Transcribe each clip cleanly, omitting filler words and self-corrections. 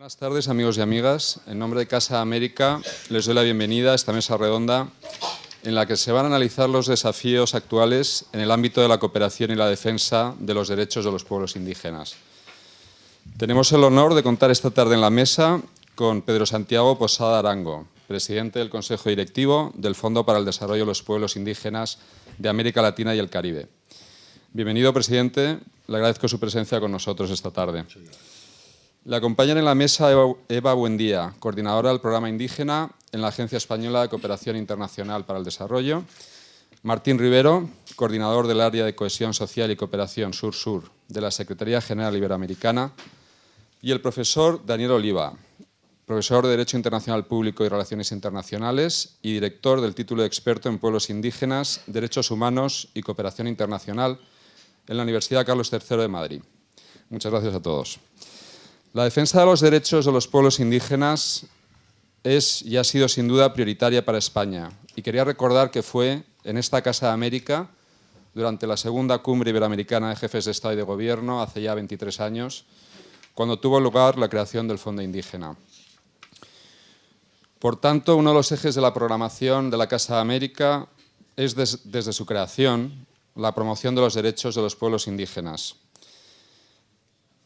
Buenas tardes, amigos y amigas. En nombre de Casa América les doy la bienvenida a esta mesa redonda en la que se van a analizar los desafíos actuales en el ámbito de la cooperación y la defensa de los derechos de los pueblos indígenas. Tenemos el honor de contar esta tarde en la mesa con Pedro Santiago Posada Arango, presidente del Consejo Directivo del Fondo para el Desarrollo de los Pueblos Indígenas de América Latina y el Caribe. Bienvenido, presidente. Le agradezco su presencia con nosotros esta tarde. Le acompañan en la mesa Eva Buendía, coordinadora del Programa Indígena en la Agencia Española de Cooperación Internacional para el Desarrollo, Martín Rivero, coordinador del Área de Cohesión Social y Cooperación Sur-Sur de la Secretaría General Iberoamericana, y el profesor Daniel Oliva, profesor de Derecho Internacional Público y Relaciones Internacionales y director del título de experto en pueblos indígenas, derechos humanos y cooperación internacional en la Universidad Carlos III de Madrid. Muchas gracias a todos. La defensa de los derechos de los pueblos indígenas es y ha sido sin duda prioritaria para España. Y quería recordar que fue en esta Casa de América, durante la segunda cumbre iberoamericana de jefes de Estado y de Gobierno, hace ya 23 años, cuando tuvo lugar la creación del Fondo Indígena. Por tanto, uno de los ejes de la programación de la Casa de América es, desde su creación, la promoción de los derechos de los pueblos indígenas.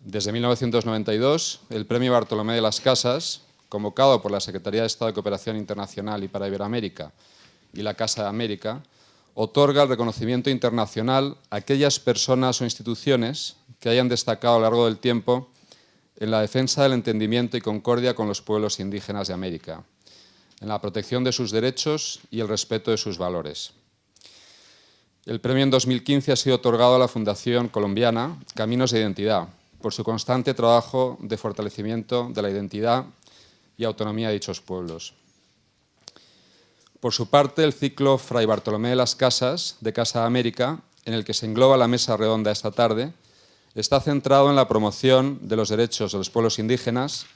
Desde 1992, el Premio Bartolomé de las Casas, convocado por la Secretaría de Estado de Cooperación Internacional y para Iberoamérica y la Casa de América, otorga el reconocimiento internacional a aquellas personas o instituciones que hayan destacado a lo largo del tiempo en la defensa del entendimiento y concordia con los pueblos indígenas de América, en la protección de sus derechos y el respeto de sus valores. El premio en 2015 ha sido otorgado a la Fundación Colombiana Caminos de Identidad, por su constante trabajo de fortalecimiento de la identidad y autonomía de dichos pueblos. Por su parte, el ciclo Fray Bartolomé de las Casas, de Casa de América, en el que se engloba la mesa redonda esta tarde, está centrado en la promoción de los derechos de los pueblos indígenas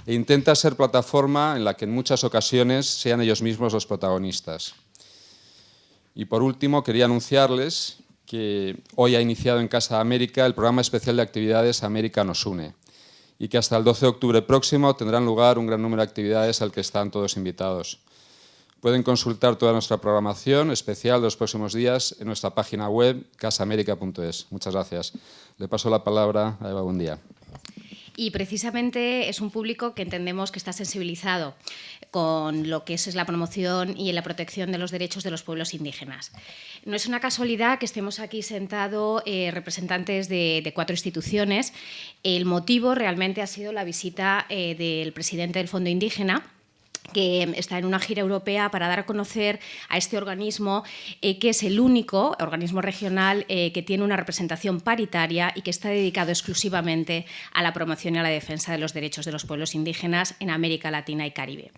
e intenta ser plataforma en la que en muchas ocasiones sean ellos mismos los protagonistas. Y por último, quería anunciarles que hoy ha iniciado en Casa de América el programa especial de actividades América nos une y que hasta el 12 de octubre próximo tendrán lugar un gran número de actividades al que están todos invitados. Pueden consultar toda nuestra programación especial de los próximos días en nuestra página web casaamerica.es. Muchas gracias. Le paso la palabra a Eva Buendía. Y precisamente es un público que entendemos que está sensibilizado con lo que es la promoción y la protección de los derechos de los pueblos indígenas. No es una casualidad que estemos aquí sentados representantes de 4 instituciones. El motivo realmente ha sido la visita del presidente del Fondo Indígena, que está en una gira europea para dar a conocer a este organismo, que es el único organismo regional que tiene una representación paritaria y que está dedicado exclusivamente a la promoción y a la defensa de los derechos de los pueblos indígenas en América Latina y Caribe.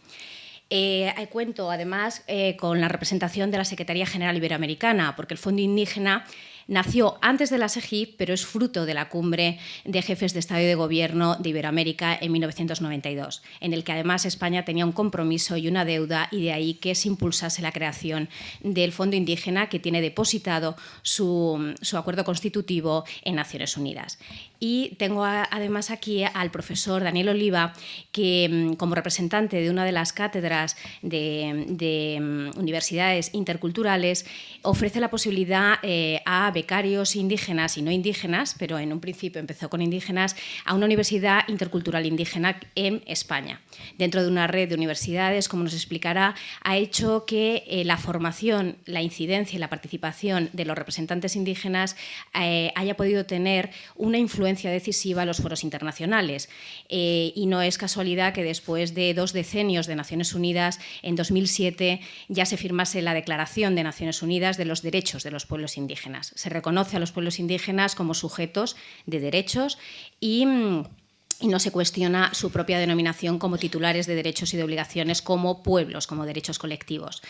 Cuento además con la representación de la Secretaría General Iberoamericana, porque el Fondo Indígena nació antes de la SEGIP, pero es fruto de la cumbre de jefes de Estado y de Gobierno de Iberoamérica en 1992, en el que además España tenía un compromiso y una deuda, y de ahí que se impulsase la creación del Fondo Indígena, que tiene depositado su acuerdo constitutivo en Naciones Unidas. Y tengo además aquí al profesor Daniel Oliva, que como representante de una de las cátedras de universidades interculturales ofrece la posibilidad a becarios indígenas y no indígenas, pero en un principio empezó con indígenas, a una universidad intercultural indígena en España. Dentro de una red de universidades, como nos explicará, ha hecho que la formación, la incidencia y la participación de los representantes indígenas haya podido tener una influencia decisiva en los foros internacionales. Y no es casualidad que después de 2 decenios de Naciones Unidas, en 2007 ya se firmase la Declaración de Naciones Unidas de los Derechos de los Pueblos Indígenas. Se reconoce a los pueblos indígenas como sujetos de derechos y no se cuestiona su propia denominación como titulares de derechos y de obligaciones como pueblos, como derechos colectivos.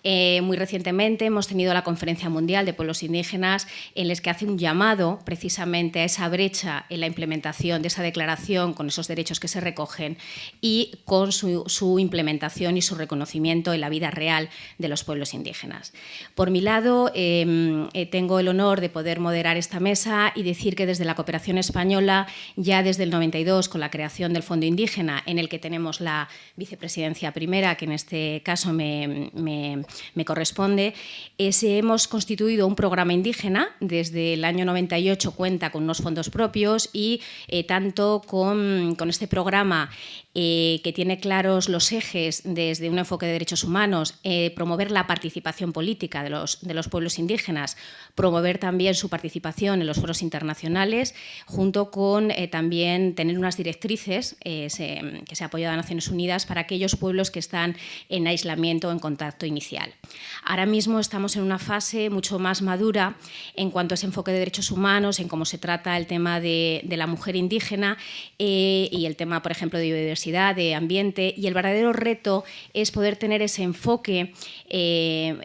Muy recientemente hemos tenido la Conferencia Mundial de Pueblos Indígenas, en la que hace un llamado precisamente a esa brecha en la implementación de esa declaración con esos derechos que se recogen y con su implementación y su reconocimiento en la vida real de los pueblos indígenas. Por mi lado, tengo el honor de poder moderar esta mesa y decir que desde la cooperación española, ya desde el 92, con la creación del Fondo Indígena, en el que tenemos la vicepresidencia primera, que en este caso me corresponde, hemos constituido un programa indígena. Desde el año 98 cuenta con unos fondos propios y tanto con este programa que tiene claros los ejes desde un enfoque de derechos humanos, promover la participación política de los pueblos indígenas, promover también su participación en los foros internacionales, junto con también tener unas directrices que se ha apoyado a Naciones Unidas para aquellos pueblos que están en aislamiento o en contacto inicial. Ahora mismo estamos en una fase mucho más madura en cuanto a ese enfoque de derechos humanos, en cómo se trata el tema de la mujer indígena y el tema, por ejemplo, de biodiversidad, de ambiente, y el verdadero reto es poder tener ese enfoque que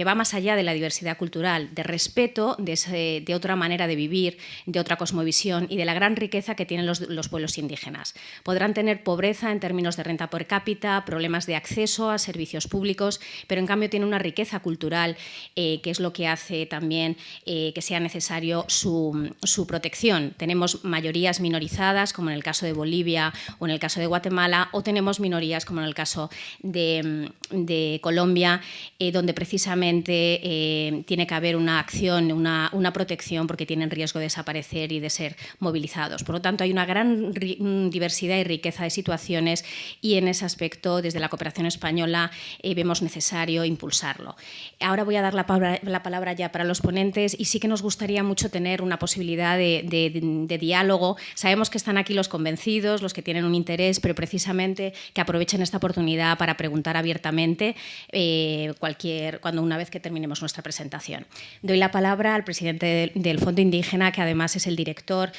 va más allá de la diversidad cultural, de respeto de otra manera de vivir, de otra cosmovisión y de la gran riqueza que tienen los pueblos indígenas. Podrán tener pobreza en términos de renta per cápita, problemas de acceso a servicios públicos, pero en cambio tienen una riqueza cultural que es lo que hace también que sea necesario su protección. Tenemos mayorías minorizadas, como en el caso de Bolivia o en el caso de Guatemala, o tenemos minorías, como en el caso de Colombia, donde precisamente tiene que haber una acción, una protección, porque tienen riesgo de desaparecer y de ser movilizados. Por lo tanto, hay una gran diversidad y riqueza de situaciones y en ese aspecto, desde la cooperación española, vemos necesario impulsarlo. Ahora voy a dar la palabra ya para los ponentes y sí que nos gustaría mucho tener una posibilidad de diálogo. Sabemos que están aquí los convencidos, los que tienen un interés, pero precisamente que aprovechen esta oportunidad para preguntar abiertamente una vez que terminemos nuestra presentación. Doy la palabra al presidente del Fondo Indígena, que además es el director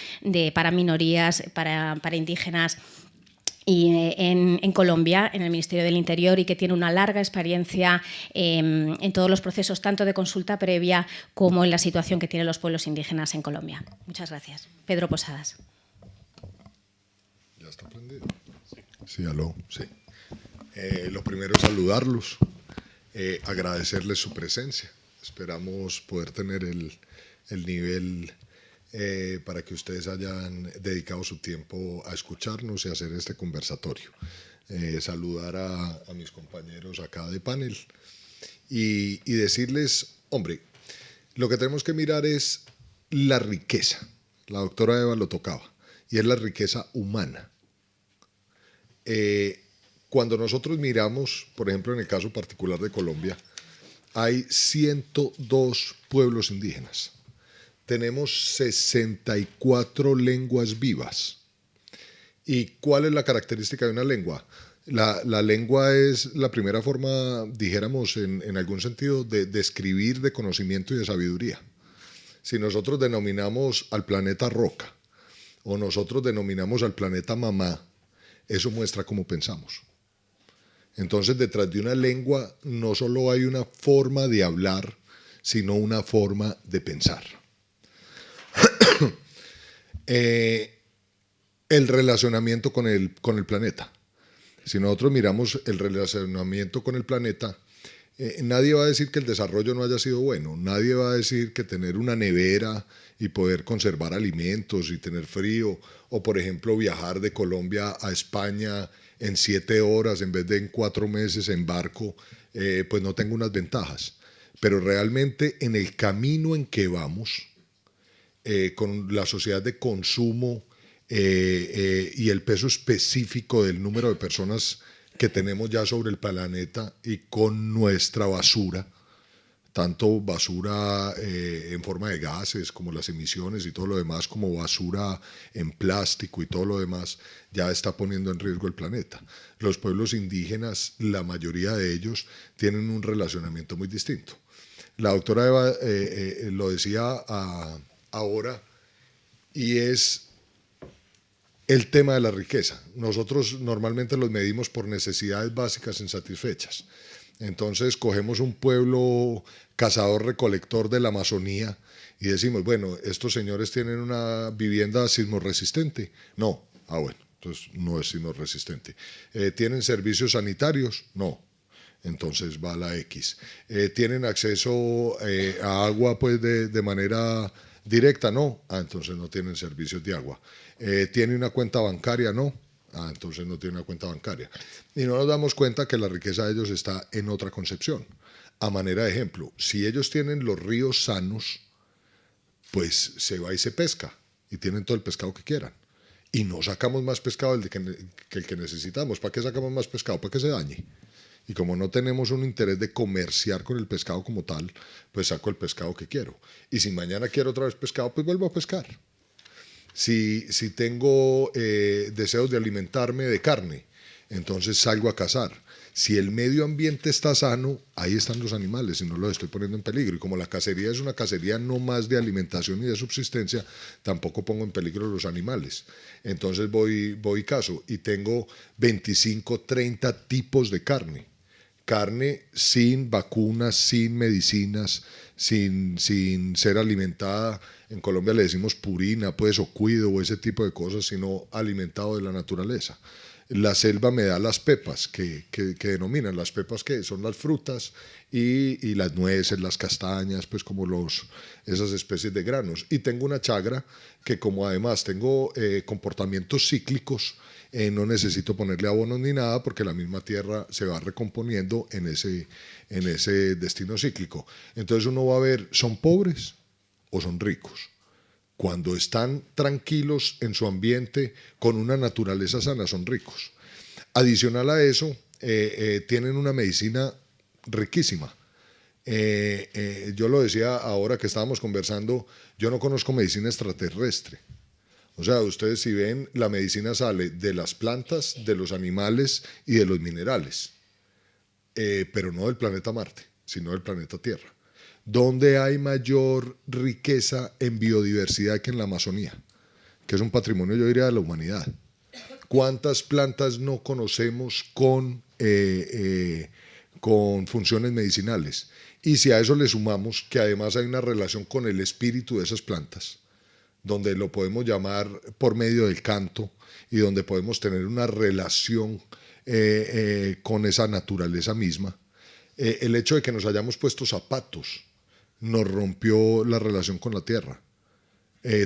para minorías, para indígenas y en Colombia, en el Ministerio del Interior, y que tiene una larga experiencia en todos los procesos, tanto de consulta previa como en la situación que tienen los pueblos indígenas en Colombia. Muchas gracias. Pedro Posadas. ¿Ya está prendido? Sí, aló, sí. Lo primero es saludarlos, agradecerles su presencia. Esperamos poder tener el nivel para que ustedes hayan dedicado su tiempo a escucharnos y a hacer este conversatorio. Saludar a mis compañeros acá de panel y decirles, hombre, lo que tenemos que mirar es la riqueza. La doctora Eva lo tocaba, y es la riqueza humana. Cuando nosotros miramos, por ejemplo, en el caso particular de Colombia, hay 102 pueblos indígenas. Tenemos 64 lenguas vivas. ¿Y cuál es la característica de una lengua? La lengua es la primera forma, dijéramos, en algún sentido, de escribir, de conocimiento y de sabiduría. Si nosotros denominamos al planeta roca o nosotros denominamos al planeta mamá, eso muestra cómo pensamos. Entonces, detrás de una lengua no solo hay una forma de hablar, sino una forma de pensar. El relacionamiento con el planeta. Si nosotros miramos el relacionamiento con el planeta, nadie va a decir que el desarrollo no haya sido bueno, nadie va a decir que tener una nevera y poder conservar alimentos y tener frío, o por ejemplo viajar de Colombia a España en 7 horas en vez de en 4 meses en barco, pues no tenga unas ventajas. Pero realmente en el camino en que vamos, con la sociedad de consumo y el peso específico del número de personas que tenemos ya sobre el planeta y con nuestra basura, tanto basura en forma de gases como las emisiones y todo lo demás, como basura en plástico y todo lo demás, ya está poniendo en riesgo el planeta. Los pueblos indígenas, la mayoría de ellos, tienen un relacionamiento muy distinto. La doctora Eva lo decía ahora, y es el tema de la riqueza. Nosotros normalmente los medimos por necesidades básicas insatisfechas. Entonces cogemos un pueblo cazador-recolector de la Amazonía y decimos, bueno, estos señores tienen una vivienda sismorresistente. No, bueno, entonces no es sismorresistente. ¿Tienen servicios sanitarios? No. Entonces va la X. ¿Tienen acceso a agua pues de manera directa? No. Entonces no tienen servicios de agua. ¿Tiene una cuenta bancaria? No. Entonces no tiene una cuenta bancaria. Y no nos damos cuenta que la riqueza de ellos está en otra concepción. A manera de ejemplo, si ellos tienen los ríos sanos, pues se va y se pesca y tienen todo el pescado que quieran. Y no sacamos más pescado que el que necesitamos. ¿Para qué sacamos más pescado? Para que se dañe. Y como no tenemos un interés de comerciar con el pescado como tal, pues saco el pescado que quiero. Y si mañana quiero otra vez pescado, pues vuelvo a pescar. Si tengo deseos de alimentarme de carne, entonces salgo a cazar. Si el medio ambiente está sano, ahí están los animales y no los estoy poniendo en peligro. Y como la cacería es una cacería no más de alimentación y de subsistencia, tampoco pongo en peligro los animales. Entonces voy y cazo y tengo 25, 30 tipos de carne. Carne sin vacunas, sin medicinas, sin ser alimentada. En Colombia le decimos purina, pues, o cuido, o ese tipo de cosas, sino alimentado de la naturaleza. La selva me da las pepas, que denominan las pepas, que son las frutas y las nueces, las castañas, pues como esas especies de granos. Y tengo una chagra que, como además tengo comportamientos cíclicos, no necesito ponerle abonos ni nada porque la misma tierra se va recomponiendo en ese destino cíclico. Entonces uno va a ver, ¿son pobres o son ricos? Cuando están tranquilos en su ambiente, con una naturaleza sana, son ricos. Adicional a eso, tienen una medicina riquísima. Yo lo decía ahora que estábamos conversando, yo no conozco medicina extraterrestre. O sea, ustedes si ven, la medicina sale de las plantas, de los animales y de los minerales, pero no del planeta Marte, sino del planeta Tierra. ¿Dónde hay mayor riqueza en biodiversidad que en la Amazonía? Que es un patrimonio, yo diría, de la humanidad. ¿Cuántas plantas no conocemos con funciones medicinales? Y si a eso le sumamos que además hay una relación con el espíritu de esas plantas, donde lo podemos llamar por medio del canto y donde podemos tener una relación con esa naturaleza misma, el hecho de que nos hayamos puesto zapatos nos rompió la relación con la tierra.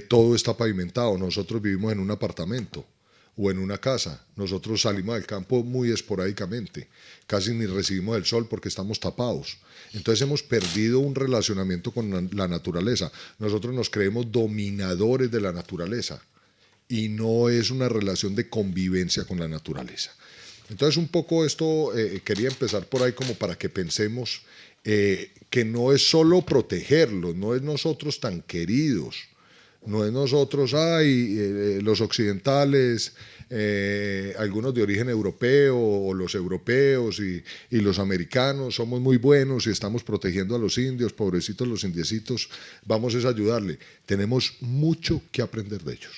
Todo está pavimentado, nosotros vivimos en un apartamento o en una casa, nosotros salimos del campo muy esporádicamente, casi ni recibimos el sol porque estamos tapados. Entonces hemos perdido un relacionamiento con la naturaleza. Nosotros nos creemos dominadores de la naturaleza y no es una relación de convivencia con la naturaleza. Entonces un poco esto quería empezar por ahí como para que pensemos que no es solo protegerlos, no es nosotros tan queridos, no es nosotros, los occidentales, algunos de origen europeo, o los europeos y los americanos, somos muy buenos y estamos protegiendo a los indios, pobrecitos los indiecitos, vamos a ayudarle. Tenemos mucho que aprender de ellos.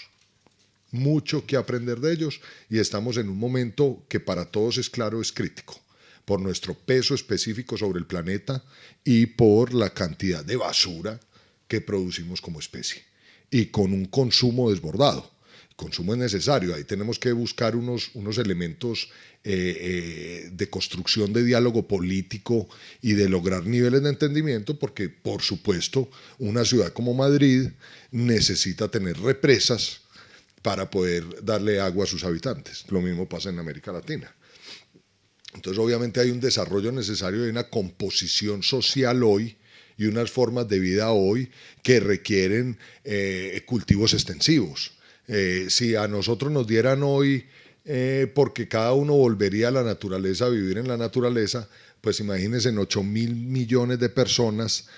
Mucho que aprender de ellos y estamos en un momento que para todos es claro, es crítico, por nuestro peso específico sobre el planeta y por la cantidad de basura que producimos como especie y con un consumo desbordado. El consumo es necesario, ahí tenemos que buscar unos elementos de construcción de diálogo político y de lograr niveles de entendimiento, porque por supuesto una ciudad como Madrid necesita tener represas para poder darle agua a sus habitantes. Lo mismo pasa en América Latina. Entonces, obviamente hay un desarrollo necesario de una composición social hoy y unas formas de vida hoy que requieren cultivos extensivos. Si a nosotros nos dieran hoy, porque cada uno volvería a la naturaleza, a vivir en la naturaleza, pues imagínense en 8.000 millones de personas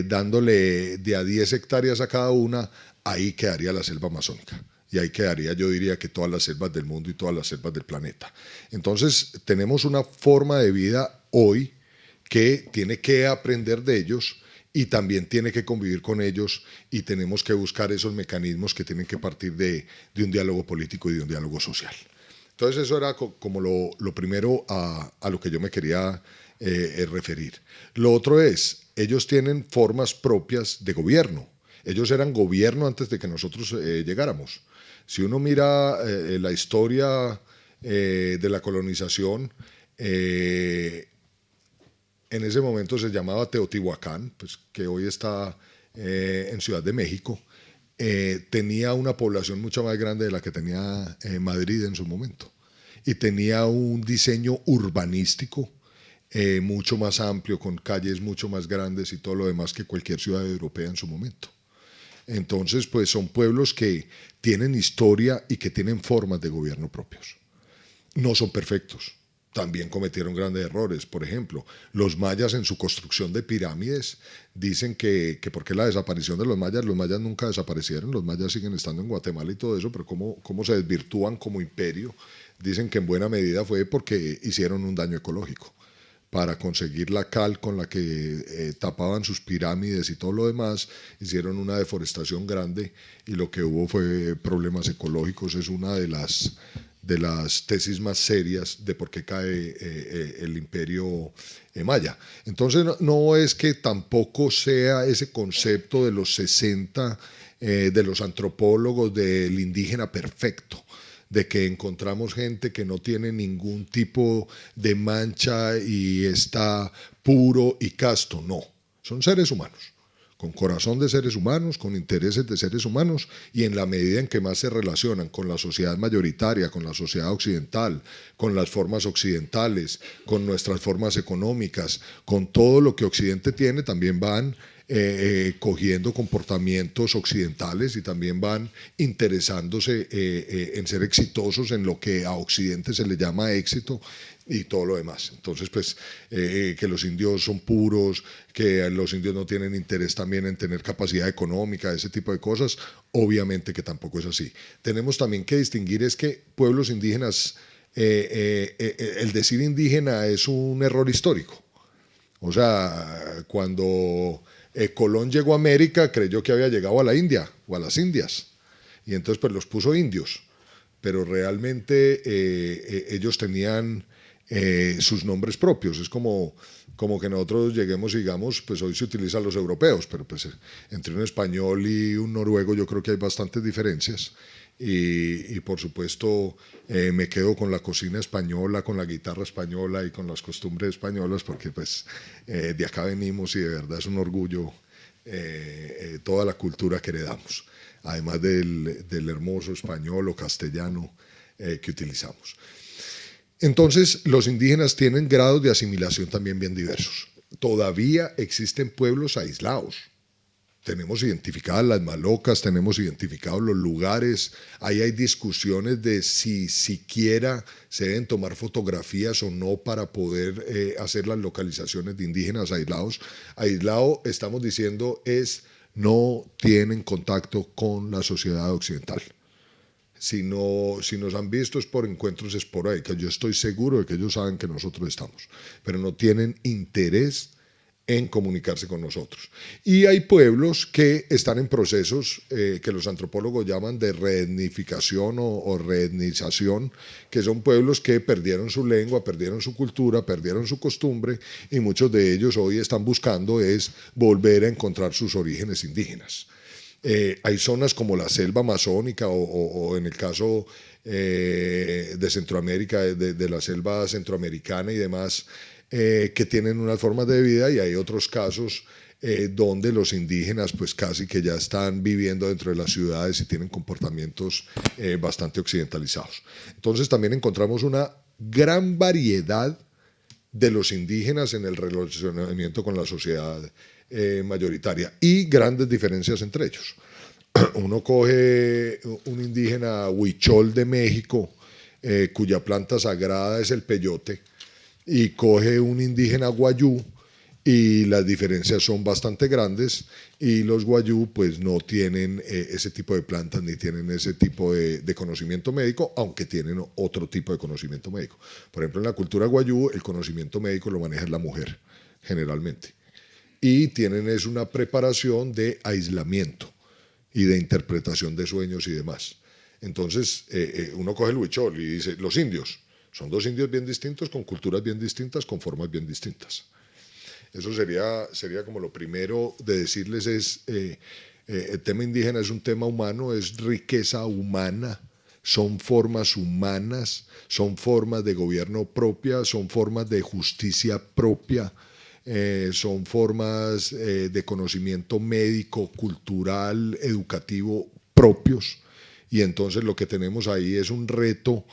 dándole de a 10 hectáreas a cada una, ahí quedaría la selva amazónica. Y ahí quedaría, yo diría, que todas las selvas del mundo y todas las selvas del planeta. Entonces, tenemos una forma de vida hoy que tiene que aprender de ellos y también tiene que convivir con ellos, y tenemos que buscar esos mecanismos que tienen que partir de un diálogo político y de un diálogo social. Entonces, eso era como lo primero a lo que yo me quería referir. Lo otro es, ellos tienen formas propias de gobierno. Ellos eran gobierno antes de que nosotros llegáramos. Si uno mira la historia de la colonización, en ese momento se llamaba Teotihuacán, pues, que hoy está en Ciudad de México. Tenía una población mucho más grande de la que tenía Madrid en su momento. Y tenía un diseño urbanístico mucho más amplio, con calles mucho más grandes y todo lo demás que cualquier ciudad europea en su momento. Entonces, pues son pueblos que tienen historia y que tienen formas de gobierno propios. No son perfectos. También cometieron grandes errores. Por ejemplo, los mayas en su construcción de pirámides dicen que ¿por qué la desaparición de los mayas? Los mayas nunca desaparecieron, los mayas siguen estando en Guatemala y todo eso, pero cómo se desvirtúan como imperio. Dicen que en buena medida fue porque hicieron un daño ecológico. Para conseguir la cal con la que tapaban sus pirámides y todo lo demás, hicieron una deforestación grande y lo que hubo fue problemas ecológicos. Es una de las tesis más serias de por qué cae el imperio maya. Entonces no es que tampoco sea ese concepto de los 60, de los antropólogos del indígena perfecto, de que encontramos gente que no tiene ningún tipo de mancha y está puro y casto. No, son seres humanos, con corazón de seres humanos, con intereses de seres humanos, y en la medida en que más se relacionan con la sociedad mayoritaria, con la sociedad occidental, con las formas occidentales, con nuestras formas económicas, con todo lo que Occidente tiene, también van cogiendo comportamientos occidentales y también van interesándose en ser exitosos en lo que a Occidente se le llama éxito y todo lo demás. Entonces, pues, que los indios son puros, que los indios no tienen interés también en tener capacidad económica, ese tipo de cosas, obviamente que tampoco es así. Tenemos también que distinguir es que pueblos indígenas, el decir indígena es un error histórico. O sea, cuando Colón llegó a América, creyó que había llegado a la India o a las Indias, y entonces pues los puso indios, pero realmente ellos tenían sus nombres propios. Es como que nosotros lleguemos y digamos, pues hoy se utilizan los europeos, pero pues entre un español y un noruego yo creo que hay bastantes diferencias. Y por supuesto me quedo con la cocina española, con la guitarra española y con las costumbres españolas, porque pues de acá venimos y de verdad es un orgullo toda la cultura que heredamos, además del hermoso español o castellano que utilizamos. Entonces los indígenas tienen grados de asimilación también bien diversos. Todavía existen pueblos aislados. Tenemos identificadas las malocas, tenemos identificados los lugares, ahí hay discusiones de si siquiera se deben tomar fotografías o no para poder hacer las localizaciones de indígenas aislados. Aislado, estamos diciendo, no tienen contacto con la sociedad occidental. Si nos han visto es por encuentros esporádicos. Yo estoy seguro de que ellos saben que nosotros estamos, pero no tienen interés en comunicarse con nosotros. Y hay pueblos que están en procesos que los antropólogos llaman de reetnificación o reetnización, que son pueblos que perdieron su lengua, perdieron su cultura, perdieron su costumbre, y muchos de ellos hoy están buscando es volver a encontrar sus orígenes indígenas. Hay zonas como la selva amazónica o en el caso de Centroamérica, de la selva centroamericana y demás, que tienen unas formas de vida, y hay otros casos donde los indígenas pues casi que ya están viviendo dentro de las ciudades y tienen comportamientos bastante occidentalizados. Entonces también encontramos una gran variedad de los indígenas en el relacionamiento con la sociedad mayoritaria y grandes diferencias entre ellos. Uno coge un indígena huichol de México, cuya planta sagrada es el peyote, y coge un indígena guayú, y las diferencias son bastante grandes, y los guayú pues no tienen ese tipo de plantas ni tienen ese tipo de conocimiento médico, aunque tienen otro tipo de conocimiento médico. Por ejemplo, en la cultura guayú el conocimiento médico lo maneja la mujer generalmente, y tienen es una preparación de aislamiento y de interpretación de sueños y demás. Entonces uno coge el huichol y dice los indios, Son dos indios bien distintos, con culturas bien distintas, con formas bien distintas. Eso sería como lo primero de decirles el tema indígena es un tema humano, es riqueza humana, son formas humanas, son formas de gobierno propia, son formas de justicia propia, son formas de conocimiento médico, cultural, educativo propios. Y entonces lo que tenemos ahí es un reto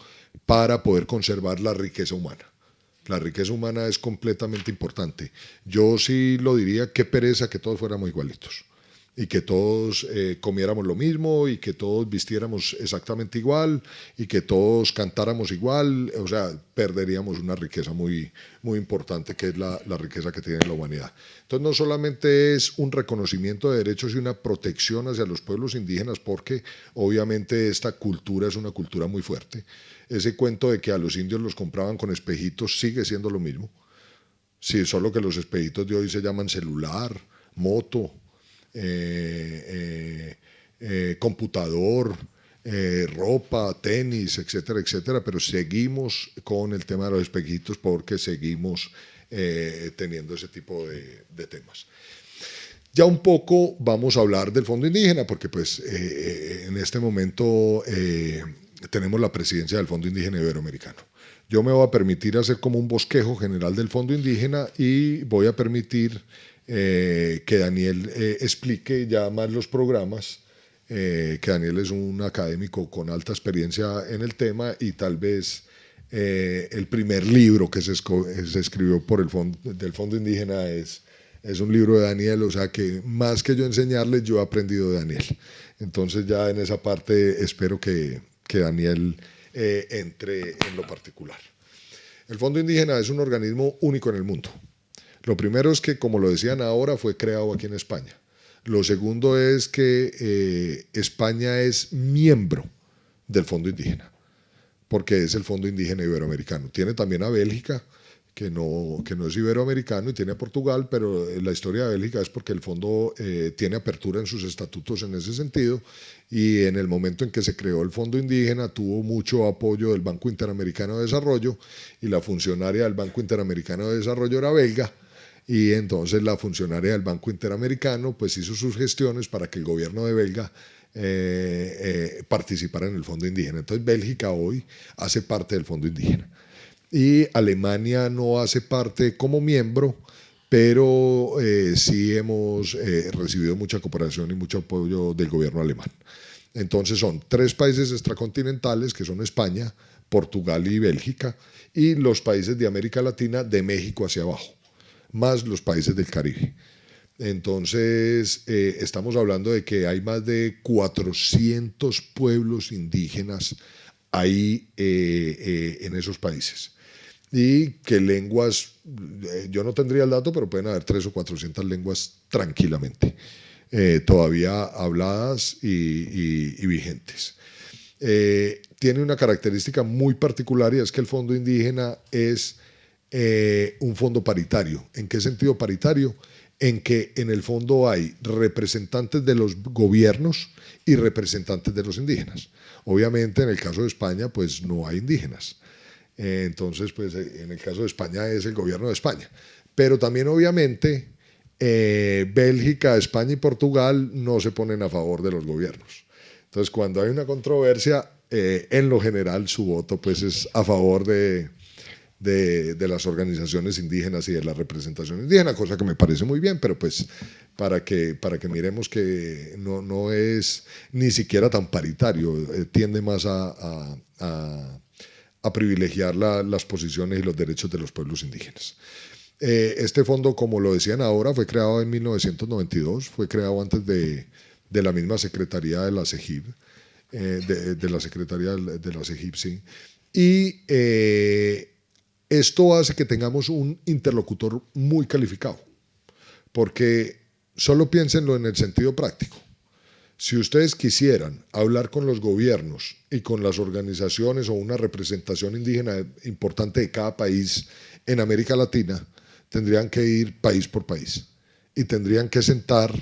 para poder conservar la riqueza humana. La riqueza humana es completamente importante. Yo sí lo diría, qué pereza que todos fuéramos igualitos y que todos comiéramos lo mismo y que todos vistiéramos exactamente igual y que todos cantáramos igual. O sea, perderíamos una riqueza muy, muy importante, que es la riqueza que tiene la humanidad. Entonces, no solamente es un reconocimiento de derechos y una protección hacia los pueblos indígenas, porque obviamente esta cultura es una cultura muy fuerte. Ese cuento de que a los indios los compraban con espejitos sigue siendo lo mismo. Sí, solo que los espejitos de hoy se llaman celular, moto, computador, ropa, tenis, etcétera, etcétera, pero seguimos con el tema de los espejitos porque seguimos teniendo ese tipo de temas. Ya un poco vamos a hablar del Fondo Indígena, porque pues en este momento tenemos la presidencia del Fondo Indígena Iberoamericano. Yo me voy a permitir hacer como un bosquejo general del Fondo Indígena y voy a permitir que Daniel explique ya más los programas, que Daniel es un académico con alta experiencia en el tema y tal vez el primer libro que se escribió por del Fondo Indígena es un libro de Daniel, o sea que más que yo enseñarles, yo he aprendido de Daniel. Entonces ya en esa parte espero que Daniel entre en lo particular. El Fondo Indígena es un organismo único en el mundo. Lo primero es que, como lo decían ahora, fue creado aquí en España. Lo segundo es que España es miembro del Fondo Indígena, porque es el Fondo Indígena Iberoamericano. Tiene también a Bélgica, que no es iberoamericano, y tiene a Portugal, pero la historia de Bélgica es porque el fondo tiene apertura en sus estatutos en ese sentido, y en el momento en que se creó el Fondo Indígena tuvo mucho apoyo del Banco Interamericano de Desarrollo, y la funcionaria del Banco Interamericano de Desarrollo era belga, y entonces la funcionaria del Banco Interamericano pues hizo sus gestiones para que el gobierno de Belga participara en el Fondo Indígena. Entonces Bélgica hoy hace parte del Fondo Indígena. Y Alemania no hace parte como miembro, pero sí hemos recibido mucha cooperación y mucho apoyo del gobierno alemán. Entonces son 3 países extracontinentales, que son España, Portugal y Bélgica, y los países de América Latina de México hacia abajo, más los países del Caribe. Entonces estamos hablando de que hay más de 400 pueblos indígenas ahí en esos países. Y que lenguas, yo no tendría el dato, pero pueden haber 300 o 400 lenguas tranquilamente, todavía habladas y vigentes. Tiene una característica muy particular, y es que el Fondo Indígena es un fondo paritario. ¿En qué sentido paritario? En que en el fondo hay representantes de los gobiernos y representantes de los indígenas. Obviamente en el caso de España pues no hay indígenas. Entonces, pues en el caso de España es el gobierno de España. Pero también, obviamente, Bélgica, España y Portugal no se ponen a favor de los gobiernos. Entonces, cuando hay una controversia, en lo general su voto pues es a favor de las organizaciones indígenas y de la representación indígena, cosa que me parece muy bien, pero pues para que miremos que no es ni siquiera tan paritario, tiende más a privilegiar las posiciones y los derechos de los pueblos indígenas. Este fondo, como lo decían ahora, fue creado en 1992, fue creado antes de la misma Secretaría de la CEGIP, de la Secretaría de la CEGIP, sí. Y esto hace que tengamos un interlocutor muy calificado, porque solo piénsenlo en el sentido práctico. Si ustedes quisieran hablar con los gobiernos y con las organizaciones o una representación indígena importante de cada país en América Latina, tendrían que ir país por país y tendrían que sentar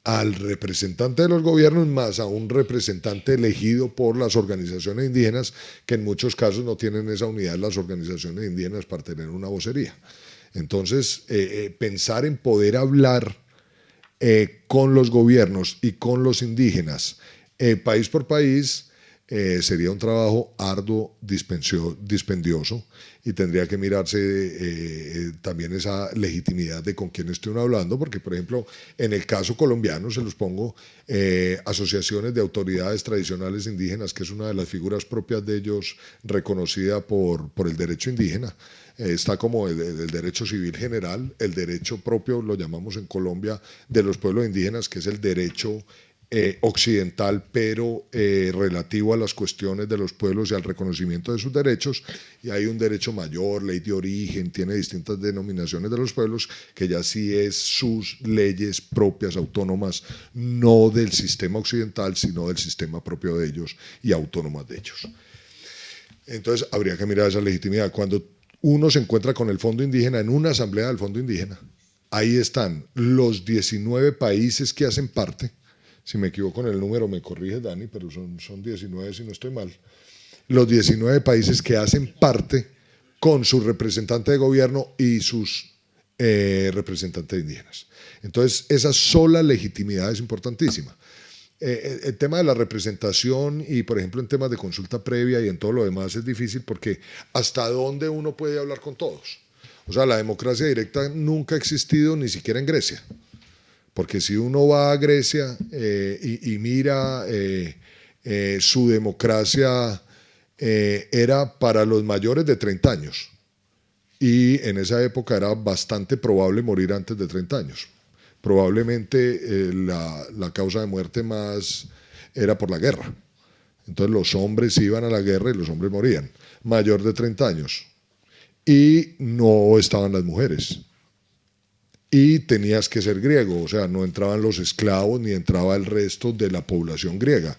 al representante de los gobiernos más a un representante elegido por las organizaciones indígenas, que en muchos casos no tienen esa unidad las organizaciones indígenas para tener una vocería. Entonces, pensar en poder hablar con los gobiernos y con los indígenas, país por país, sería un trabajo arduo, dispendioso, y tendría que mirarse también esa legitimidad de con quién esté uno hablando, porque por ejemplo en el caso colombiano, se los pongo, asociaciones de autoridades tradicionales indígenas, que es una de las figuras propias de ellos reconocida por el derecho indígena. Está como el derecho civil general, el derecho propio, lo llamamos en Colombia, de los pueblos indígenas, que es el derecho occidental, pero relativo a las cuestiones de los pueblos y al reconocimiento de sus derechos, y hay un derecho mayor, ley de origen, tiene distintas denominaciones de los pueblos, que ya sí es sus leyes propias, autónomas, no del sistema occidental, sino del sistema propio de ellos y autónomas de ellos. Entonces habría que mirar esa legitimidad. Cuando uno se encuentra con el Fondo Indígena en una asamblea del Fondo Indígena, ahí están los 19 países que hacen parte. Si me equivoco en el número, me corrige Dani, pero son 19 si no estoy mal. Los 19 países que hacen parte con su representante de gobierno y sus representantes indígenas. Entonces, esa sola legitimidad es importantísima. El tema de la representación y, por ejemplo, en temas de consulta previa y en todo lo demás es difícil, porque ¿hasta dónde uno puede hablar con todos? O sea, la democracia directa nunca ha existido ni siquiera en Grecia. Porque si uno va a Grecia y mira, su democracia era para los mayores de 30 años. Y en esa época era bastante probable morir antes de 30 años. Probablemente la causa de muerte más era por la guerra. Entonces los hombres iban a la guerra y los hombres morían. Mayor de 30 años. Y no estaban las mujeres. Y tenías que ser griego, o sea, no entraban los esclavos ni entraba el resto de la población griega.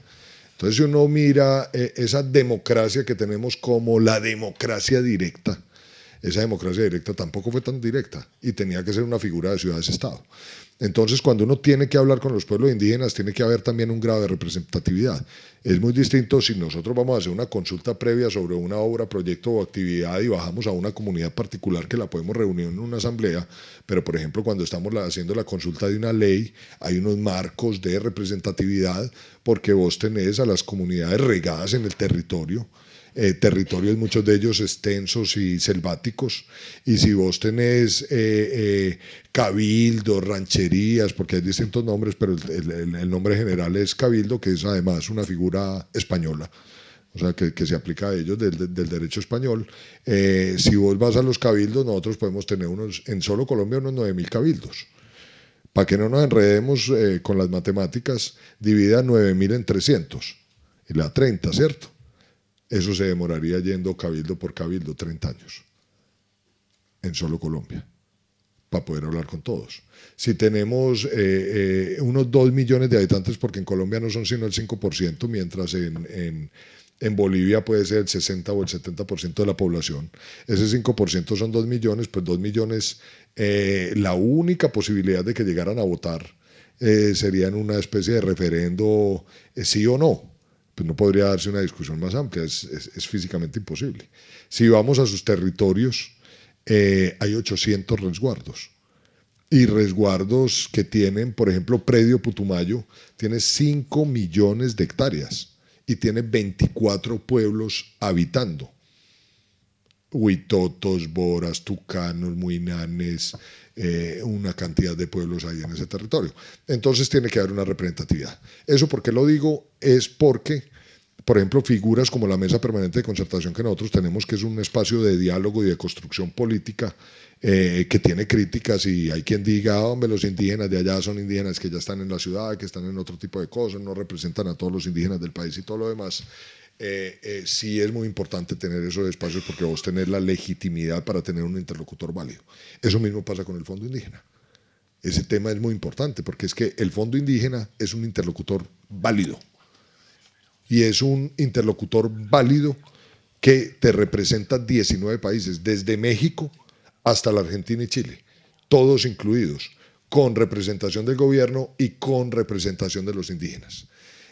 Entonces, si uno mira esa democracia que tenemos como la democracia directa, esa democracia directa tampoco fue tan directa y tenía que ser una figura de ciudades-estado. Entonces, cuando uno tiene que hablar con los pueblos indígenas, tiene que haber también un grado de representatividad. Es muy distinto si nosotros vamos a hacer una consulta previa sobre una obra, proyecto o actividad y bajamos a una comunidad particular que la podemos reunir en una asamblea, pero por ejemplo cuando estamos haciendo la consulta de una ley, hay unos marcos de representatividad porque vos tenés a las comunidades regadas en el territorio, territorios muchos de ellos extensos y selváticos, y si vos tenés cabildos, rancherías, porque hay distintos nombres, pero el nombre general es cabildo, que es además una figura española, o sea, que se aplica a ellos del derecho español. Si vos vas a los cabildos, nosotros podemos tener en solo Colombia unos 9.000 cabildos. Para que no nos enredemos con las matemáticas, divida 9.000 en 300, y la 30, ¿cierto? Eso se demoraría yendo cabildo por cabildo 30 años en solo Colombia para poder hablar con todos. Si tenemos unos 2 millones de habitantes, porque en Colombia no son sino el 5%, mientras en Bolivia puede ser el 60 o el 70% de la población, ese 5% son 2 millones, pues 2 millones, la única posibilidad de que llegaran a votar sería en una especie de referendo sí o no. Pues no podría darse una discusión más amplia, es físicamente imposible. Si vamos a sus territorios, hay 800 resguardos. Y resguardos que tienen, por ejemplo, Predio Putumayo, tiene 5 millones de hectáreas y tiene 24 pueblos habitando. Huitotos, Boras, Tucanos, Muinanes, una cantidad de pueblos ahí en ese territorio. Entonces tiene que haber una representatividad. Eso, ¿por qué lo digo? Es porque, por ejemplo, figuras como la Mesa Permanente de Concertación que nosotros tenemos, que es un espacio de diálogo y de construcción política que tiene críticas, y hay quien diga, hombre, los indígenas de allá son indígenas que ya están en la ciudad, que están en otro tipo de cosas, no representan a todos los indígenas del país y todo lo demás. Sí es muy importante tener esos espacios porque vos tenés la legitimidad para tener un interlocutor válido. Eso mismo pasa con el Fondo Indígena. Ese tema es muy importante porque es que el Fondo Indígena es un interlocutor válido. Y es un interlocutor válido que te representa 19 países, desde México hasta la Argentina y Chile, todos incluidos, con representación del gobierno y con representación de los indígenas.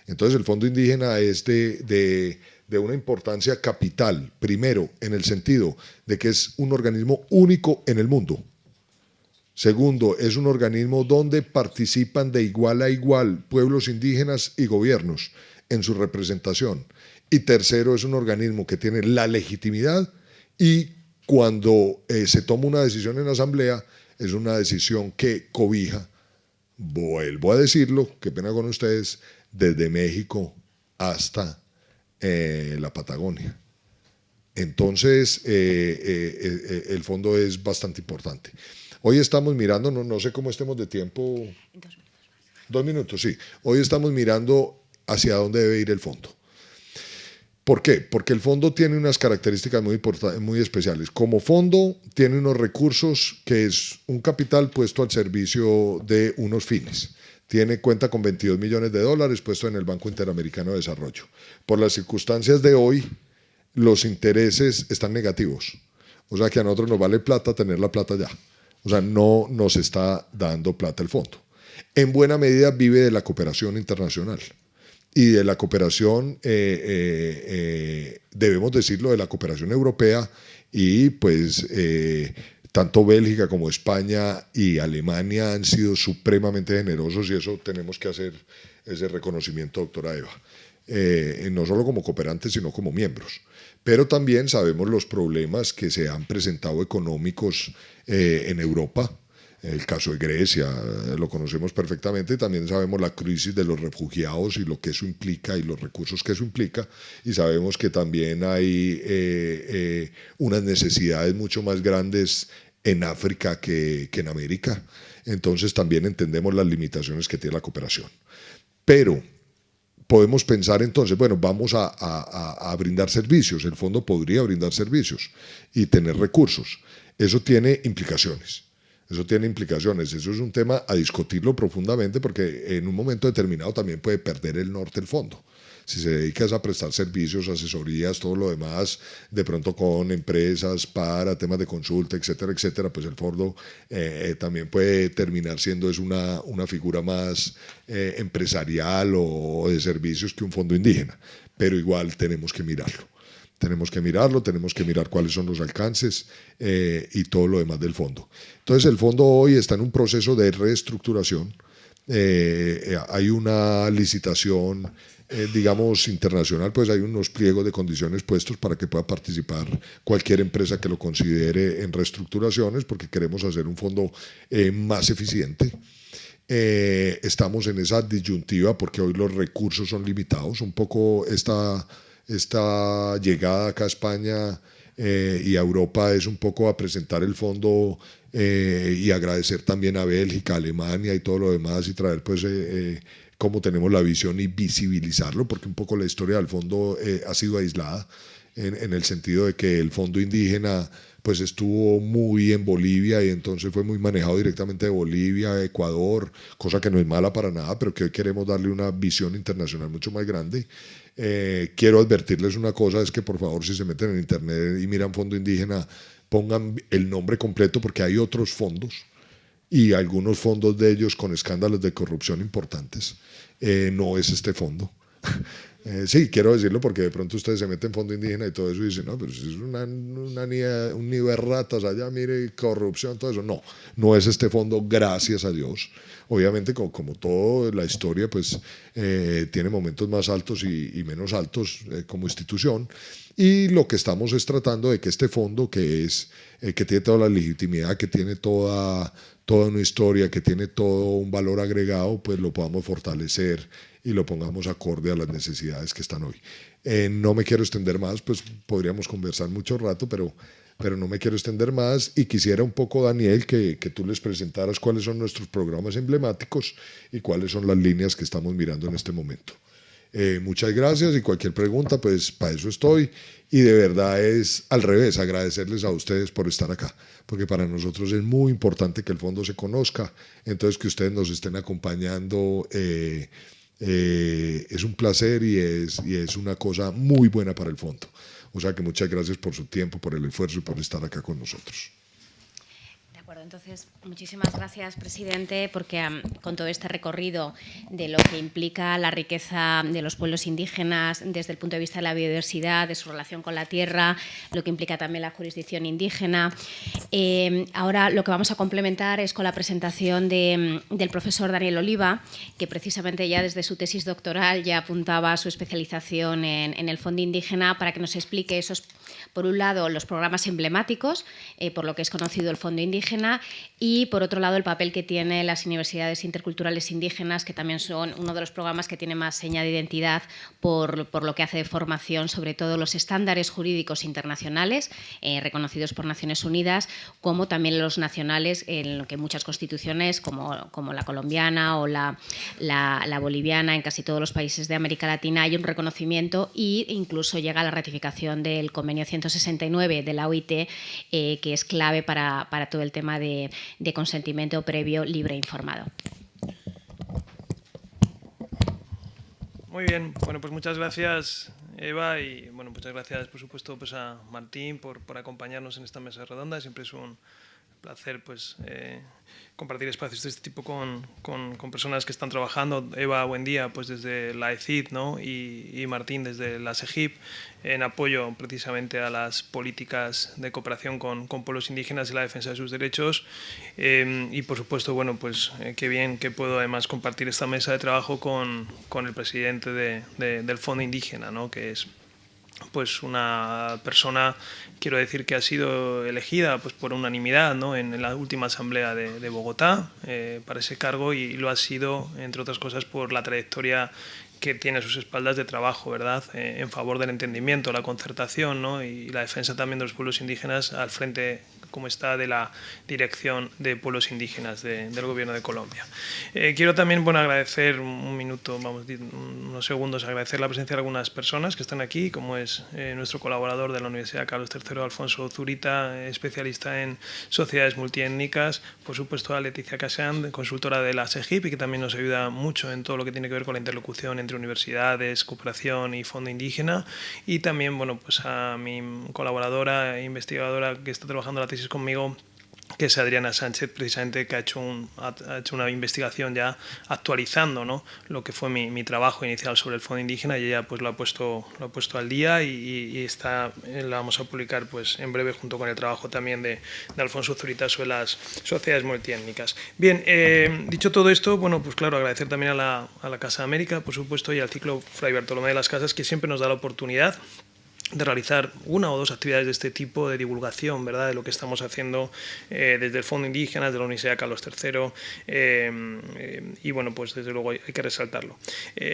Entonces el Fondo Indígena es de una importancia capital, primero en el sentido de que es un organismo único en el mundo. Segundo, es un organismo donde participan de igual a igual pueblos indígenas y gobiernos en su representación. Y tercero, es un organismo que tiene la legitimidad y cuando se toma una decisión en asamblea, es una decisión que cobija, vuelvo a decirlo, qué pena con ustedes, desde México hasta la Patagonia. Entonces, el fondo es bastante importante. Hoy estamos mirando, no sé cómo estemos de tiempo. 2 minutos más. 2 minutos, sí. Hoy estamos mirando hacia dónde debe ir el fondo. ¿Por qué? Porque el fondo tiene unas características muy especiales. Como fondo tiene unos recursos que es un capital puesto al servicio de unos fines. Cuenta con $22 millones puesto en el Banco Interamericano de Desarrollo. Por las circunstancias de hoy, los intereses están negativos. O sea que a nosotros nos vale plata tener la plata ya. O sea, no nos está dando plata el fondo. En buena medida vive de la cooperación internacional. Y de la cooperación, debemos decirlo, de la cooperación europea y pues tanto Bélgica como España y Alemania han sido supremamente generosos y eso tenemos que hacer ese reconocimiento, doctora Eva. No solo como cooperantes, sino como miembros. Pero también sabemos los problemas que se han presentado económicos en Europa. El caso de Grecia lo conocemos perfectamente, también sabemos la crisis de los refugiados y lo que eso implica y los recursos que eso implica, y sabemos que también hay unas necesidades mucho más grandes en África que en América, entonces también entendemos las limitaciones que tiene la cooperación. Pero podemos pensar entonces, bueno, vamos a brindar servicios, el fondo podría brindar servicios y tener recursos, eso tiene implicaciones. Eso tiene implicaciones, eso es un tema a discutirlo profundamente porque en un momento determinado también puede perder el norte el fondo. Si se dedica a prestar servicios, asesorías, todo lo demás, de pronto con empresas para temas de consulta, etcétera, etcétera, pues el fondo también puede terminar siendo una figura más empresarial o de servicios que un fondo indígena, pero igual tenemos que mirarlo. Tenemos que mirarlo, tenemos que mirar cuáles son los alcances y todo lo demás del fondo. Entonces el fondo hoy está en un proceso de reestructuración. Hay una licitación, digamos, internacional, pues hay unos pliegos de condiciones puestos para que pueda participar cualquier empresa que lo considere en reestructuraciones, porque queremos hacer un fondo más eficiente. Estamos en esa disyuntiva porque hoy los recursos son limitados. Un poco esta llegada acá a España y a Europa es un poco a presentar el fondo y agradecer también a Bélgica, Alemania y todo lo demás y traer pues cómo tenemos la visión y visibilizarlo, porque un poco la historia del fondo ha sido aislada en el sentido de que el fondo indígena pues estuvo muy en Bolivia y entonces fue muy manejado directamente de Bolivia, Ecuador, cosa que no es mala para nada, pero que hoy queremos darle una visión internacional mucho más grande. Quiero advertirles una cosa, es que por favor si se meten en internet y miran fondo indígena, pongan el nombre completo porque hay otros fondos y algunos fondos de ellos con escándalos de corrupción importantes. No es este fondo. Sí, quiero decirlo porque de pronto ustedes se meten en fondo indígena y todo eso y dicen, no, pero es un nido de ratas allá, mire, corrupción, todo eso. No, no es este fondo, gracias a Dios. Obviamente, como toda la historia, pues tiene momentos más altos y menos altos como institución. Y lo que estamos es tratando de que este fondo, que tiene toda la legitimidad, que tiene toda una historia, que tiene todo un valor agregado, pues lo podamos fortalecer y lo pongamos acorde a las necesidades que están hoy. No me quiero extender más, pues podríamos conversar mucho rato, pero no me quiero extender más y quisiera un poco, Daniel, que tú les presentaras cuáles son nuestros programas emblemáticos y cuáles son las líneas que estamos mirando en este momento. Muchas gracias y cualquier pregunta, pues para eso estoy. Y de verdad es al revés, agradecerles a ustedes por estar acá, porque para nosotros es muy importante que el fondo se conozca, entonces que ustedes nos estén acompañando es un placer y es una cosa muy buena para el fondo. O sea que muchas gracias por su tiempo, por el esfuerzo y por estar acá con nosotros. De acuerdo. Entonces, muchísimas gracias, presidente, porque con todo este recorrido de lo que implica la riqueza de los pueblos indígenas desde el punto de vista de la biodiversidad, de su relación con la tierra, lo que implica también la jurisdicción indígena. Ahora lo que vamos a complementar es con la presentación del profesor Daniel Oliva, que precisamente ya desde su tesis doctoral ya apuntaba a su especialización en el Fondo Indígena, para que nos explique esos, por un lado, los programas emblemáticos, por lo que es conocido el Fondo Indígena, y por otro lado el papel que tienen las universidades interculturales indígenas, que también son uno de los programas que tiene más seña de identidad por lo que hace de formación, sobre todo los estándares jurídicos internacionales reconocidos por Naciones Unidas, como también los nacionales, en lo que muchas constituciones, como la colombiana o la boliviana, en casi todos los países de América Latina hay un reconocimiento, e incluso llega a la ratificación del convenio 169 de la OIT, que es clave para todo el tema de consentimiento previo, libre e informado. Muy bien, bueno, pues muchas gracias, Eva, y bueno, muchas gracias, por supuesto, pues a Martín por acompañarnos en esta mesa redonda. Siempre es un placer, pues, compartir espacios de este tipo con personas que están trabajando. Eva, buen día, pues desde la ECID, ¿no? y Martín desde la SEGIP, en apoyo precisamente a las políticas de cooperación con pueblos indígenas y la defensa de sus derechos. Y por supuesto, bueno, pues qué bien que puedo además compartir esta mesa de trabajo con el presidente del Fondo Indígena, ¿no? Que es pues una persona, quiero decir, que ha sido elegida pues por unanimidad, ¿no? en la última asamblea de Bogotá para ese cargo, y lo ha sido, entre otras cosas, por la trayectoria que tiene a sus espaldas de trabajo, ¿verdad? En favor del entendimiento, la concertación, ¿no? Y la defensa también de los pueblos indígenas al frente, como está, de la Dirección de Pueblos Indígenas del Gobierno de Colombia. Quiero también, bueno, agradecer un minuto, vamos, unos segundos, agradecer la presencia de algunas personas que están aquí, como es nuestro colaborador de la Universidad Carlos III, Alfonso Zurita, especialista en sociedades multiétnicas, por supuesto a Leticia Casán, consultora de la SEGIP, y que también nos ayuda mucho en todo lo que tiene que ver con la interlocución entre universidades, cooperación y Fondo Indígena, y también, bueno, pues a mi colaboradora e investigadora que está trabajando la tesis conmigo, que es Adriana Sánchez, precisamente, que ha hecho una investigación ya actualizando, ¿no? lo que fue mi trabajo inicial sobre el Fondo Indígena, y ella pues lo ha puesto al día, y la vamos a publicar pues en breve, junto con el trabajo también de Alfonso Zurita sobre las sociedades multiétnicas. Bien, dicho todo esto, bueno, pues claro, agradecer también a la Casa América, por supuesto, y al ciclo Fray Bartolomé de las Casas, que siempre nos da la oportunidad de realizar una o dos actividades de este tipo de divulgación, ¿verdad?, de lo que estamos haciendo desde el Fondo Indígena, desde la Universidad Carlos III, y bueno, pues desde luego hay que resaltarlo.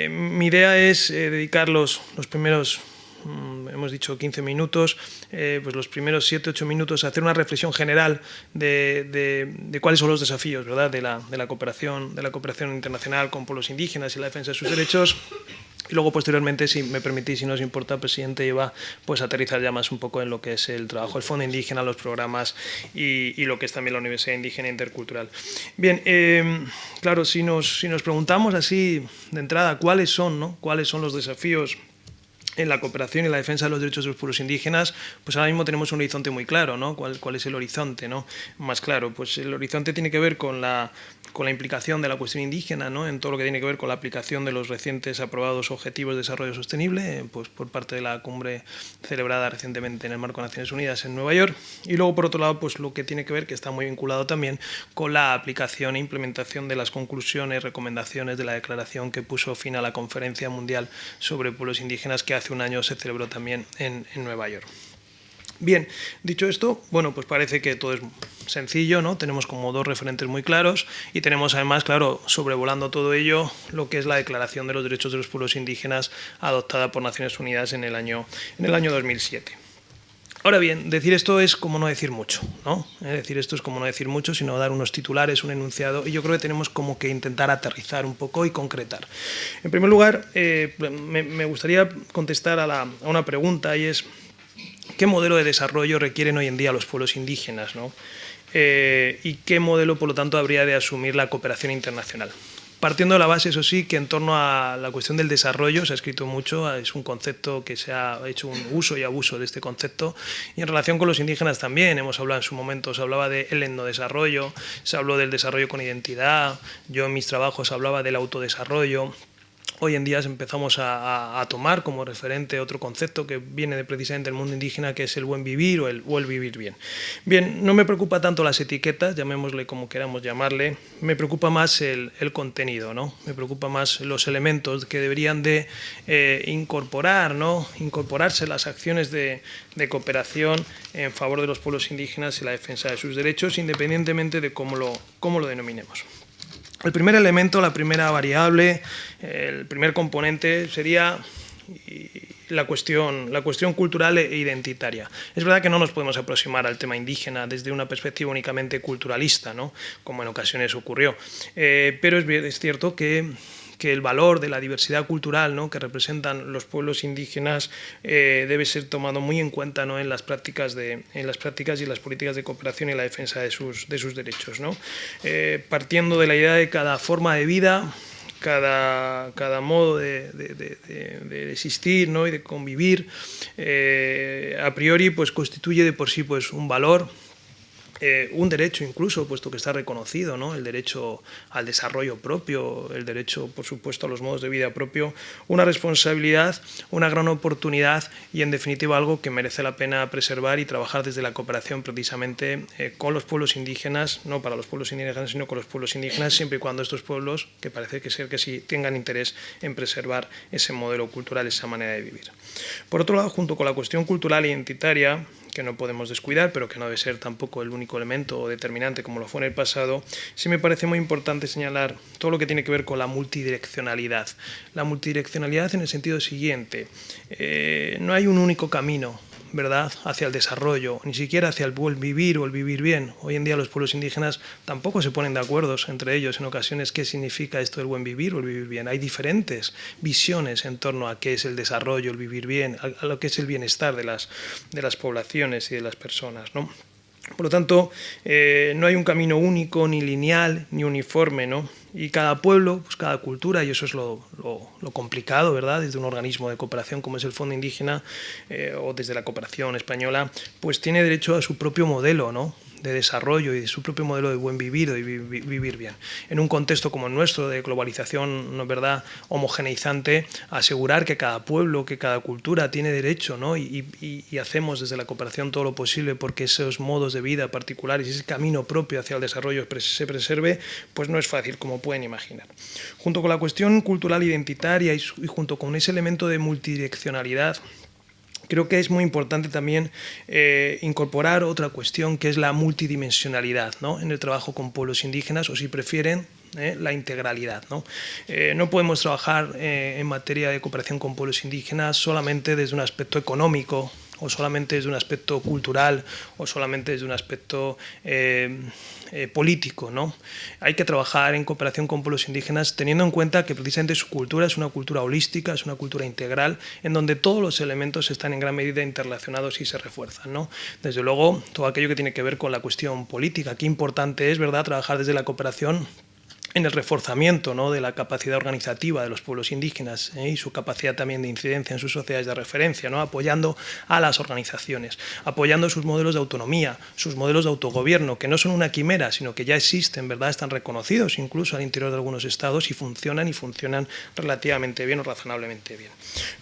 Mi idea es dedicar los primeros, hemos dicho 15 minutos, pues los primeros 7-8 minutos a hacer una reflexión general de cuáles son los desafíos, ¿verdad?, de la cooperación internacional con pueblos indígenas y la defensa de sus derechos. Y luego, posteriormente, si me permitís, si no os importa, presidente, iba pues a aterrizar ya más un poco en lo que es el trabajo del Fondo Indígena, los programas y lo que es también la Universidad Indígena Intercultural. Bien, claro, si nos preguntamos así de entrada cuáles son los desafíos en la cooperación y la defensa de los derechos de los pueblos indígenas, pues ahora mismo tenemos un horizonte muy claro, ¿no? ¿Cuál es el horizonte, ¿no? Más claro? Pues el horizonte tiene que ver con la implicación de la cuestión indígena, ¿no?, en todo lo que tiene que ver con la aplicación de los recientes aprobados Objetivos de Desarrollo Sostenible, pues por parte de la cumbre celebrada recientemente en el marco de Naciones Unidas en Nueva York. Y luego, por otro lado, pues lo que tiene que ver, que está muy vinculado también con la aplicación e implementación de las conclusiones, recomendaciones de la declaración que puso fin a la Conferencia Mundial sobre Pueblos Indígenas, que hace un año se celebró también en Nueva York. Bien, dicho esto, bueno, pues parece que todo es sencillo, ¿no? Tenemos como dos referentes muy claros, y tenemos además, claro, sobrevolando todo ello, lo que es la Declaración de los Derechos de los Pueblos Indígenas, adoptada por Naciones Unidas en el año 2007. Ahora bien, decir esto es como no decir mucho, ¿no? Decir esto es como no decir mucho, sino dar unos titulares, un enunciado, y yo creo que tenemos como que intentar aterrizar un poco y concretar. En primer lugar, me gustaría contestar a una pregunta, y es: ¿qué modelo de desarrollo requieren hoy en día los pueblos indígenas, ¿no? Y qué modelo, por lo tanto, habría de asumir la cooperación internacional? partiendo de la base, eso sí, que en torno a la cuestión del desarrollo se ha escrito mucho, es un concepto que se ha hecho un uso y abuso de este concepto, y en relación con los indígenas también, hemos hablado en su momento, se hablaba del etnodesarrollo, se habló del desarrollo con identidad, yo en mis trabajos hablaba del autodesarrollo. Hoy en día empezamos a tomar como referente otro concepto que viene precisamente del mundo indígena, que es el buen vivir o el vivir bien. Bien, no me preocupa tanto las etiquetas, llamémosle como queramos llamarle, me preocupa más el contenido, ¿no? Me preocupa más los elementos que deberían de incorporar, ¿no? Incorporarse las acciones de cooperación en favor de los pueblos indígenas y la defensa de sus derechos, independientemente de cómo lo denominemos. El primer elemento, la primera variable, el primer componente sería la cuestión cultural e identitaria. Es verdad que no nos podemos aproximar al tema indígena desde una perspectiva únicamente culturalista, ¿no? Como en ocasiones ocurrió, pero es cierto que el valor de la diversidad cultural, ¿no?, que representan los pueblos indígenas debe ser tomado muy en cuenta, ¿no?, en las prácticas y las políticas de cooperación y la defensa de sus derechos, ¿no? Partiendo de la idea de cada forma de vida, cada modo de existir, ¿no?, y de convivir, a priori pues constituye de por sí pues un valor, un derecho incluso, puesto que está reconocido, ¿no?, el derecho al desarrollo propio, el derecho, por supuesto, a los modos de vida propio, una responsabilidad, una gran oportunidad y, en definitiva, algo que merece la pena preservar y trabajar desde la cooperación precisamente con los pueblos indígenas, no para los pueblos indígenas, sino con los pueblos indígenas, siempre y cuando estos pueblos, que parece que sí, tengan interés en preservar ese modelo cultural, esa manera de vivir. Por otro lado, junto con la cuestión cultural e identitaria, que no podemos descuidar, pero que no debe ser tampoco el único elemento o determinante como lo fue en el pasado, sí me parece muy importante señalar todo lo que tiene que ver con la multidireccionalidad. La multidireccionalidad en el sentido siguiente, no hay un único camino, ¿verdad?, hacia el desarrollo, ni siquiera hacia el buen vivir o el vivir bien. Hoy en día los pueblos indígenas tampoco se ponen de acuerdo entre ellos en ocasiones qué significa esto del buen vivir o el vivir bien. Hay diferentes visiones en torno a qué es el desarrollo, el vivir bien, a lo que es el bienestar de las poblaciones y de las personas, ¿no? Por lo tanto, no hay un camino único, ni lineal, ni uniforme, ¿no? Y cada pueblo, pues cada cultura, y eso es lo complicado, ¿verdad?, desde un organismo de cooperación como es el Fondo Indígena o desde la cooperación española, pues tiene derecho a su propio modelo, ¿no?, de desarrollo y de su propio modelo de buen vivir o de vivir bien. En un contexto como el nuestro de globalización, ¿no?, ¿verdad?, homogeneizante, asegurar que cada pueblo, que cada cultura tiene derecho, ¿no?, y hacemos desde la cooperación todo lo posible porque esos modos de vida particulares y ese camino propio hacia el desarrollo se preserve, pues no es fácil, como pueden imaginar. Junto con la cuestión cultural identitaria y junto con ese elemento de multidireccionalidad, creo que es muy importante también incorporar otra cuestión que es la multidimensionalidad, ¿no?, en el trabajo con pueblos indígenas, o si prefieren, la integralidad, ¿no? No podemos trabajar en materia de cooperación con pueblos indígenas solamente desde un aspecto económico, o solamente desde un aspecto cultural, o solamente desde un aspecto político, ¿no? Hay que trabajar en cooperación con pueblos indígenas teniendo en cuenta que precisamente su cultura es una cultura holística, es una cultura integral, en donde todos los elementos están en gran medida interrelacionados y se refuerzan, ¿no? Desde luego, todo aquello que tiene que ver con la cuestión política, qué importante es, ¿verdad?, trabajar desde la cooperación en el reforzamiento, ¿no?, de la capacidad organizativa de los pueblos indígenas y su capacidad también de incidencia en sus sociedades de referencia, ¿no?, apoyando a las organizaciones, apoyando sus modelos de autonomía, sus modelos de autogobierno, que no son una quimera, sino que ya existen, ¿verdad?, están reconocidos incluso al interior de algunos estados y funcionan relativamente bien o razonablemente bien.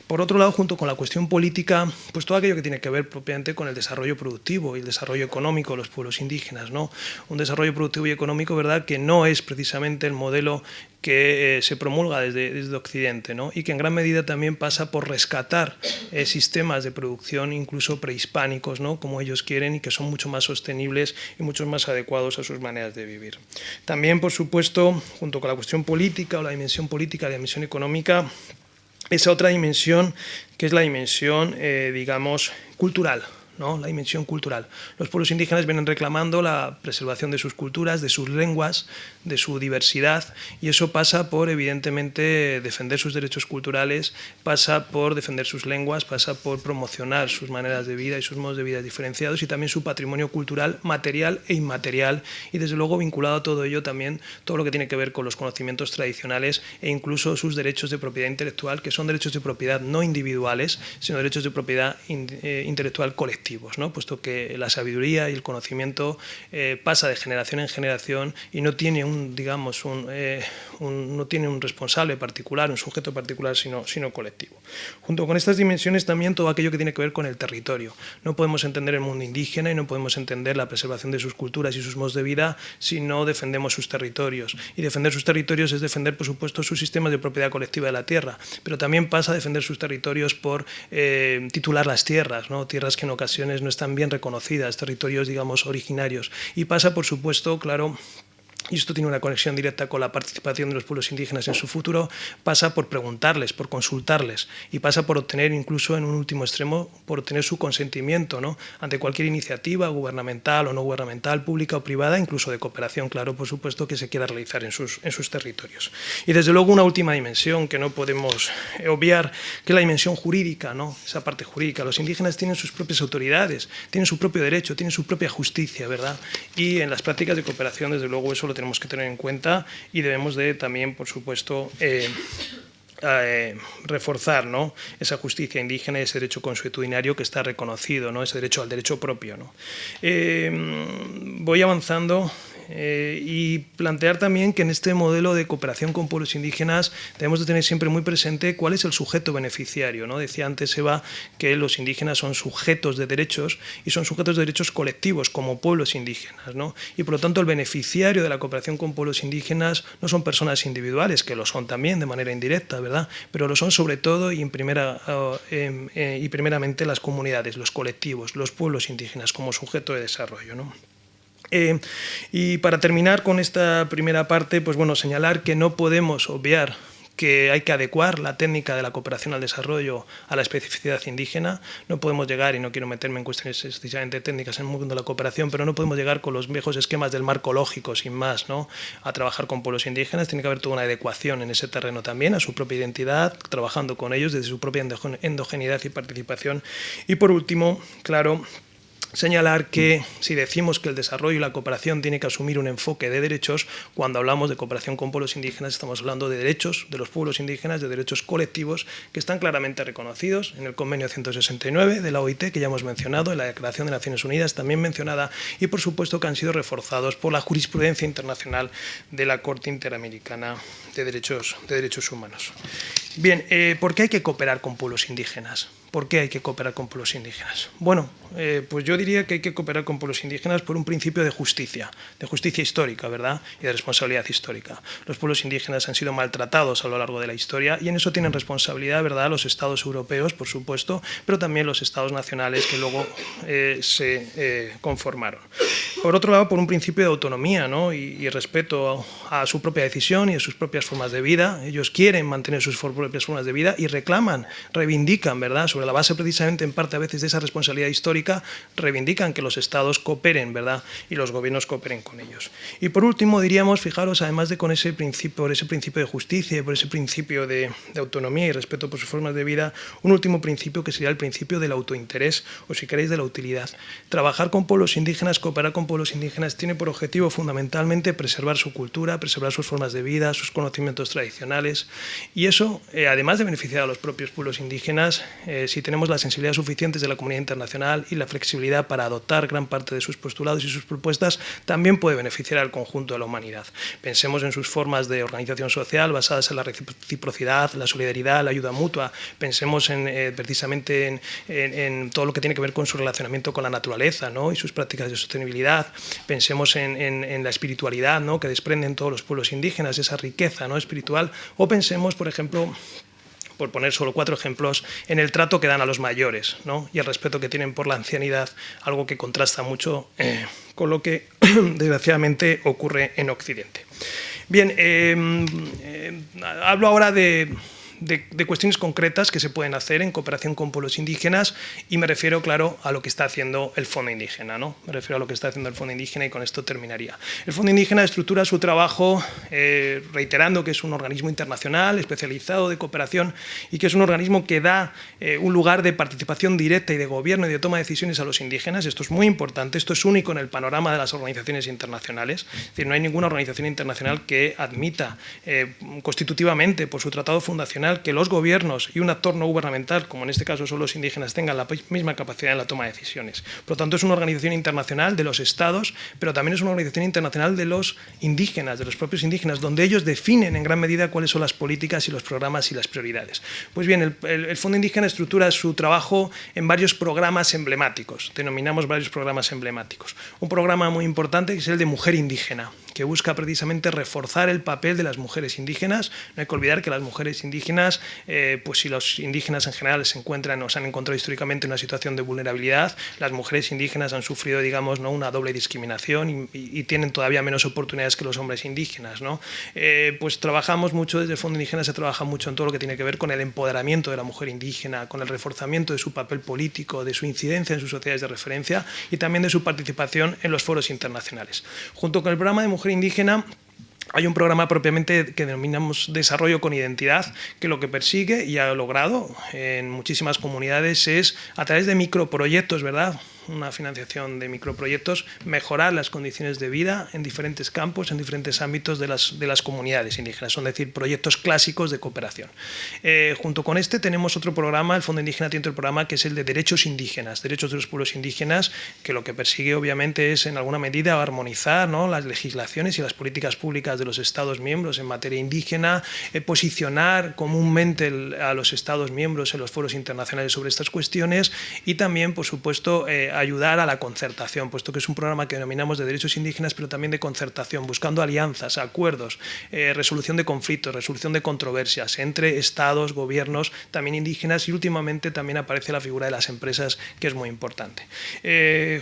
Por otro lado, junto con la cuestión política, pues todo aquello que tiene que ver propiamente con el desarrollo productivo y el desarrollo económico de los pueblos indígenas, ¿no? Un desarrollo productivo y económico, ¿verdad?, que no es precisamente el modelo que se promulga desde Occidente, ¿no?, y que en gran medida también pasa por rescatar sistemas de producción incluso prehispánicos, ¿no?, como ellos quieren, y que son mucho más sostenibles y mucho más adecuados a sus maneras de vivir. También, por supuesto, junto con la cuestión política o la dimensión política, la dimensión económica, esa otra dimensión que es la dimensión, digamos, cultural, ¿no? La dimensión cultural. Los pueblos indígenas vienen reclamando la preservación de sus culturas, de sus lenguas, de su diversidad, y eso pasa por, evidentemente, defender sus derechos culturales, pasa por defender sus lenguas, pasa por promocionar sus maneras de vida y sus modos de vida diferenciados, y también su patrimonio cultural material e inmaterial, y desde luego vinculado a todo ello también todo lo que tiene que ver con los conocimientos tradicionales e incluso sus derechos de propiedad intelectual, que son derechos de propiedad no individuales, sino derechos de propiedad intelectual colectivos, ¿no? Puesto que la sabiduría y el conocimiento pasa de generación en generación y no tiene no tiene un responsable particular, un sujeto particular, sino colectivo. Junto con estas dimensiones también todo aquello que tiene que ver con el territorio. No podemos entender el mundo indígena y no podemos entender la preservación de sus culturas y sus modos de vida si no defendemos sus territorios. Y defender sus territorios es defender, por supuesto, sus sistemas de propiedad colectiva de la tierra, pero también pasa a defender sus territorios por titular las tierras, ¿no? Tierras que en ocasiones no están bien reconocidas, territorios, digamos, originarios. Y pasa, por supuesto, claro, y esto tiene una conexión directa con la participación de los pueblos indígenas en su futuro, pasa por preguntarles, por consultarles, y pasa por obtener, incluso en un último extremo, por obtener su consentimiento, ¿no? Ante cualquier iniciativa gubernamental o no gubernamental, pública o privada, incluso de cooperación, claro, por supuesto, que se quiera realizar en sus territorios. Y desde luego una última dimensión que no podemos obviar, que es la dimensión jurídica, ¿no? Esa parte jurídica. Los indígenas tienen sus propias autoridades, tienen su propio derecho, tienen su propia justicia, ¿verdad? Y en las prácticas de cooperación, desde luego, eso lo tenemos que tener en cuenta y debemos de también, por supuesto, reforzar, ¿no? Esa justicia indígena y ese derecho consuetudinario que está reconocido, ¿no? Ese derecho al derecho propio, ¿no? Voy avanzando y plantear también que en este modelo de cooperación con pueblos indígenas debemos de tener siempre muy presente cuál es el sujeto beneficiario, ¿no? Decía antes Eva que los indígenas son sujetos de derechos y son sujetos de derechos colectivos como pueblos indígenas, ¿no? Y por lo tanto el beneficiario de la cooperación con pueblos indígenas no son personas individuales, que lo son también de manera indirecta, ¿verdad? Pero lo son sobre todo y primeramente las comunidades, los colectivos, los pueblos indígenas como sujeto de desarrollo, ¿no? Y para terminar con esta primera parte, pues bueno, señalar que no podemos obviar que hay que adecuar la técnica de la cooperación al desarrollo a la especificidad indígena. No podemos llegar, y no quiero meterme en cuestiones excesivamente técnicas en el mundo de la cooperación, pero no podemos llegar con los viejos esquemas del marco lógico, sin más, ¿no? A trabajar con pueblos indígenas. Tiene que haber toda una adecuación en ese terreno también, a su propia identidad, trabajando con ellos desde su propia endogeneidad y participación. Y por último, claro, señalar que si decimos que el desarrollo y la cooperación tiene que asumir un enfoque de derechos, cuando hablamos de cooperación con pueblos indígenas estamos hablando de derechos de los pueblos indígenas, de derechos colectivos que están claramente reconocidos en el Convenio 169 de la OIT, que ya hemos mencionado, en la Declaración de Naciones Unidas también mencionada, y por supuesto que han sido reforzados por la jurisprudencia internacional de la Corte Interamericana de Derechos Humanos. Bien, ¿por qué hay que cooperar con pueblos indígenas? ¿Por qué hay que cooperar con pueblos indígenas? Bueno, pues yo diría que hay que cooperar con pueblos indígenas por un principio de justicia histórica, ¿verdad? Y de responsabilidad histórica. Los pueblos indígenas han sido maltratados a lo largo de la historia y en eso tienen responsabilidad, ¿verdad?, los estados europeos, por supuesto, pero también los estados nacionales que luego se conformaron. Por otro lado, por un principio de autonomía, ¿no? y respeto a su propia decisión y a sus propias formas de vida. Ellos quieren mantener sus propias formas de vida y reclaman, reivindican, ¿verdad?, sobre la base precisamente en parte a veces de esa responsabilidad histórica, reivindican que los estados cooperen, ¿verdad?, y los gobiernos cooperen con ellos. Y por último diríamos, fijaros, además de con ese principio, por ese principio de justicia y por ese principio de autonomía y respeto por sus formas de vida, un último principio que sería el principio del autointerés, o si queréis de la utilidad. Trabajar con pueblos indígenas, cooperar con pueblos indígenas tiene por objetivo fundamentalmente preservar su cultura, preservar sus formas de vida, sus conocimientos tradicionales, y eso, además de beneficiar a los propios pueblos indígenas, si tenemos la sensibilidad suficiente de la comunidad internacional y la flexibilidad para adoptar gran parte de sus postulados y sus propuestas, también puede beneficiar al conjunto de la humanidad. Pensemos en sus formas de organización social basadas en la reciprocidad, la solidaridad, la ayuda mutua. Pensemos precisamente en todo lo que tiene que ver con su relacionamiento con la naturaleza, ¿no?, y sus prácticas de sostenibilidad. Pensemos en la espiritualidad, ¿no?, que desprenden todos los pueblos indígenas, esa riqueza, ¿no?, espiritual. O pensemos, por ejemplo, por poner solo 4 ejemplos, en el trato que dan a los mayores, ¿no?, y el respeto que tienen por la ancianidad, algo que contrasta mucho con lo que desgraciadamente ocurre en Occidente. Bien, hablo ahora de de cuestiones concretas que se pueden hacer en cooperación con pueblos indígenas, y me refiero, claro, a lo que está haciendo el Fondo Indígena, ¿no? Me refiero a lo que está haciendo el Fondo Indígena, y con esto terminaría. El Fondo Indígena estructura su trabajo reiterando que es un organismo internacional especializado de cooperación y que es un organismo que da un lugar de participación directa y de gobierno y de toma de decisiones a los indígenas. Esto es muy importante, esto es único en el panorama de las organizaciones internacionales. Es decir, no hay ninguna organización internacional que admita constitutivamente por su tratado fundacional que los gobiernos y un actor no gubernamental, como en este caso son los indígenas, tengan la misma capacidad en la toma de decisiones. Por lo tanto, es una organización internacional de los estados, pero también es una organización internacional de los indígenas, de los propios indígenas, donde ellos definen en gran medida cuáles son las políticas y los programas y las prioridades. Pues bien, el Fondo Indígena estructura su trabajo en varios programas emblemáticos, denominamos varios programas emblemáticos. Un programa muy importante es el de Mujer Indígena, que busca precisamente reforzar el papel de las mujeres indígenas. No hay que olvidar que las mujeres indígenas, pues si los indígenas en general se encuentran o se han encontrado históricamente en una situación de vulnerabilidad, las mujeres indígenas han sufrido, digamos, ¿no?, una doble discriminación y tienen todavía menos oportunidades que los hombres indígenas, ¿no? Pues trabajamos mucho, desde el Fondo Indígena se trabaja mucho en todo lo que tiene que ver con el empoderamiento de la mujer indígena, con el reforzamiento de su papel político, de su incidencia en sus sociedades de referencia y también de su participación en los foros internacionales. Junto con el programa de Mujer Indígena, hay un programa propiamente que denominamos Desarrollo con Identidad, que lo que persigue y ha logrado en muchísimas comunidades es, a través de microproyectos, ¿verdad?, una financiación de microproyectos, mejorar las condiciones de vida en diferentes campos, en diferentes ámbitos de las comunidades indígenas, son decir, proyectos clásicos de cooperación. Junto con este tenemos otro programa, el Fondo Indígena tiene otro programa que es el de Derechos Indígenas, Derechos de los Pueblos Indígenas, que lo que persigue obviamente es en alguna medida armonizar, ¿no?, las legislaciones y las políticas públicas de los Estados miembros en materia indígena, posicionar comúnmente a los Estados miembros en los foros internacionales sobre estas cuestiones y también, por supuesto, ayudar a la concertación, puesto que es un programa que denominamos de derechos indígenas, pero también de concertación, buscando alianzas, acuerdos, resolución de conflictos, resolución de controversias entre estados, gobiernos, también indígenas, y últimamente también aparece la figura de las empresas, que es muy importante.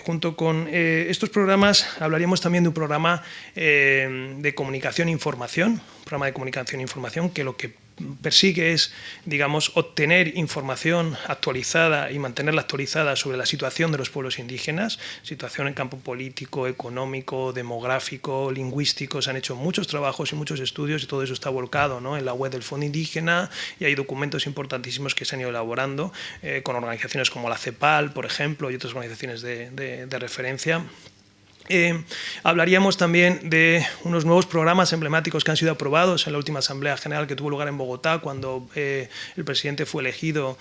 Junto con estos programas hablaríamos también de un programa de comunicación e información, que lo que persigue es, digamos, obtener información actualizada y mantenerla actualizada sobre la situación de los pueblos indígenas, situación en campo político, económico, demográfico, lingüístico. Se han hecho muchos trabajos y muchos estudios y todo eso está volcado, ¿no?, en la web del Fondo Indígena, y hay documentos importantísimos que se han ido elaborando con organizaciones como la CEPAL, por ejemplo, y otras organizaciones de referencia. Hablaríamos también de unos nuevos programas emblemáticos que han sido aprobados en la última Asamblea General que tuvo lugar en Bogotá cuando el presidente fue elegido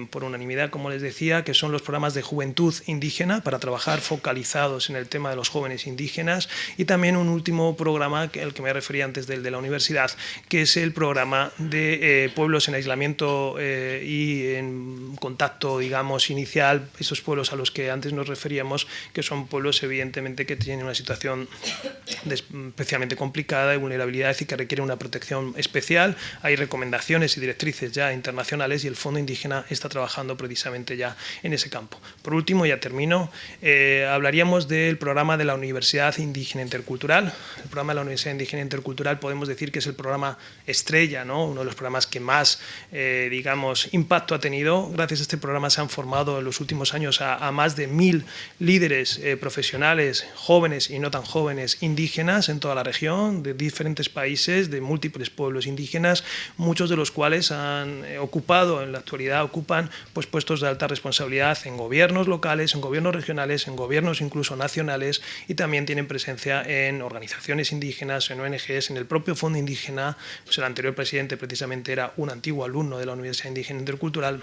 por unanimidad, como les decía, que son los programas de juventud indígena para trabajar focalizados en el tema de los jóvenes indígenas, y también un último programa, al que me refería antes, del de la universidad, que es el programa de pueblos en aislamiento y en contacto, digamos, inicial, esos pueblos a los que antes nos referíamos, que son pueblos evidentemente que tienen una situación especialmente complicada de vulnerabilidad y que requieren una protección especial. Hay recomendaciones y directrices ya internacionales y el Fondo Indígena está trabajando precisamente ya en ese campo. Por último, ya termino, hablaríamos del programa de la Universidad Indígena Intercultural. El programa de la Universidad Indígena Intercultural podemos decir que es el programa estrella, ¿no?, uno de los programas que más, digamos, impacto ha tenido. Gracias a este programa se han formado en los últimos años a más de 1000 líderes profesionales, jóvenes y no tan jóvenes, indígenas en toda la región, de diferentes países, de múltiples pueblos indígenas, muchos de los cuales han ocupado, en la actualidad ocupan, pues, puestos de alta responsabilidad en gobiernos locales, en gobiernos regionales, en gobiernos incluso nacionales, y también tienen presencia en organizaciones indígenas, en ONGs, en el propio Fondo Indígena. Pues el anterior presidente precisamente era un antiguo alumno de la Universidad Indígena Intercultural.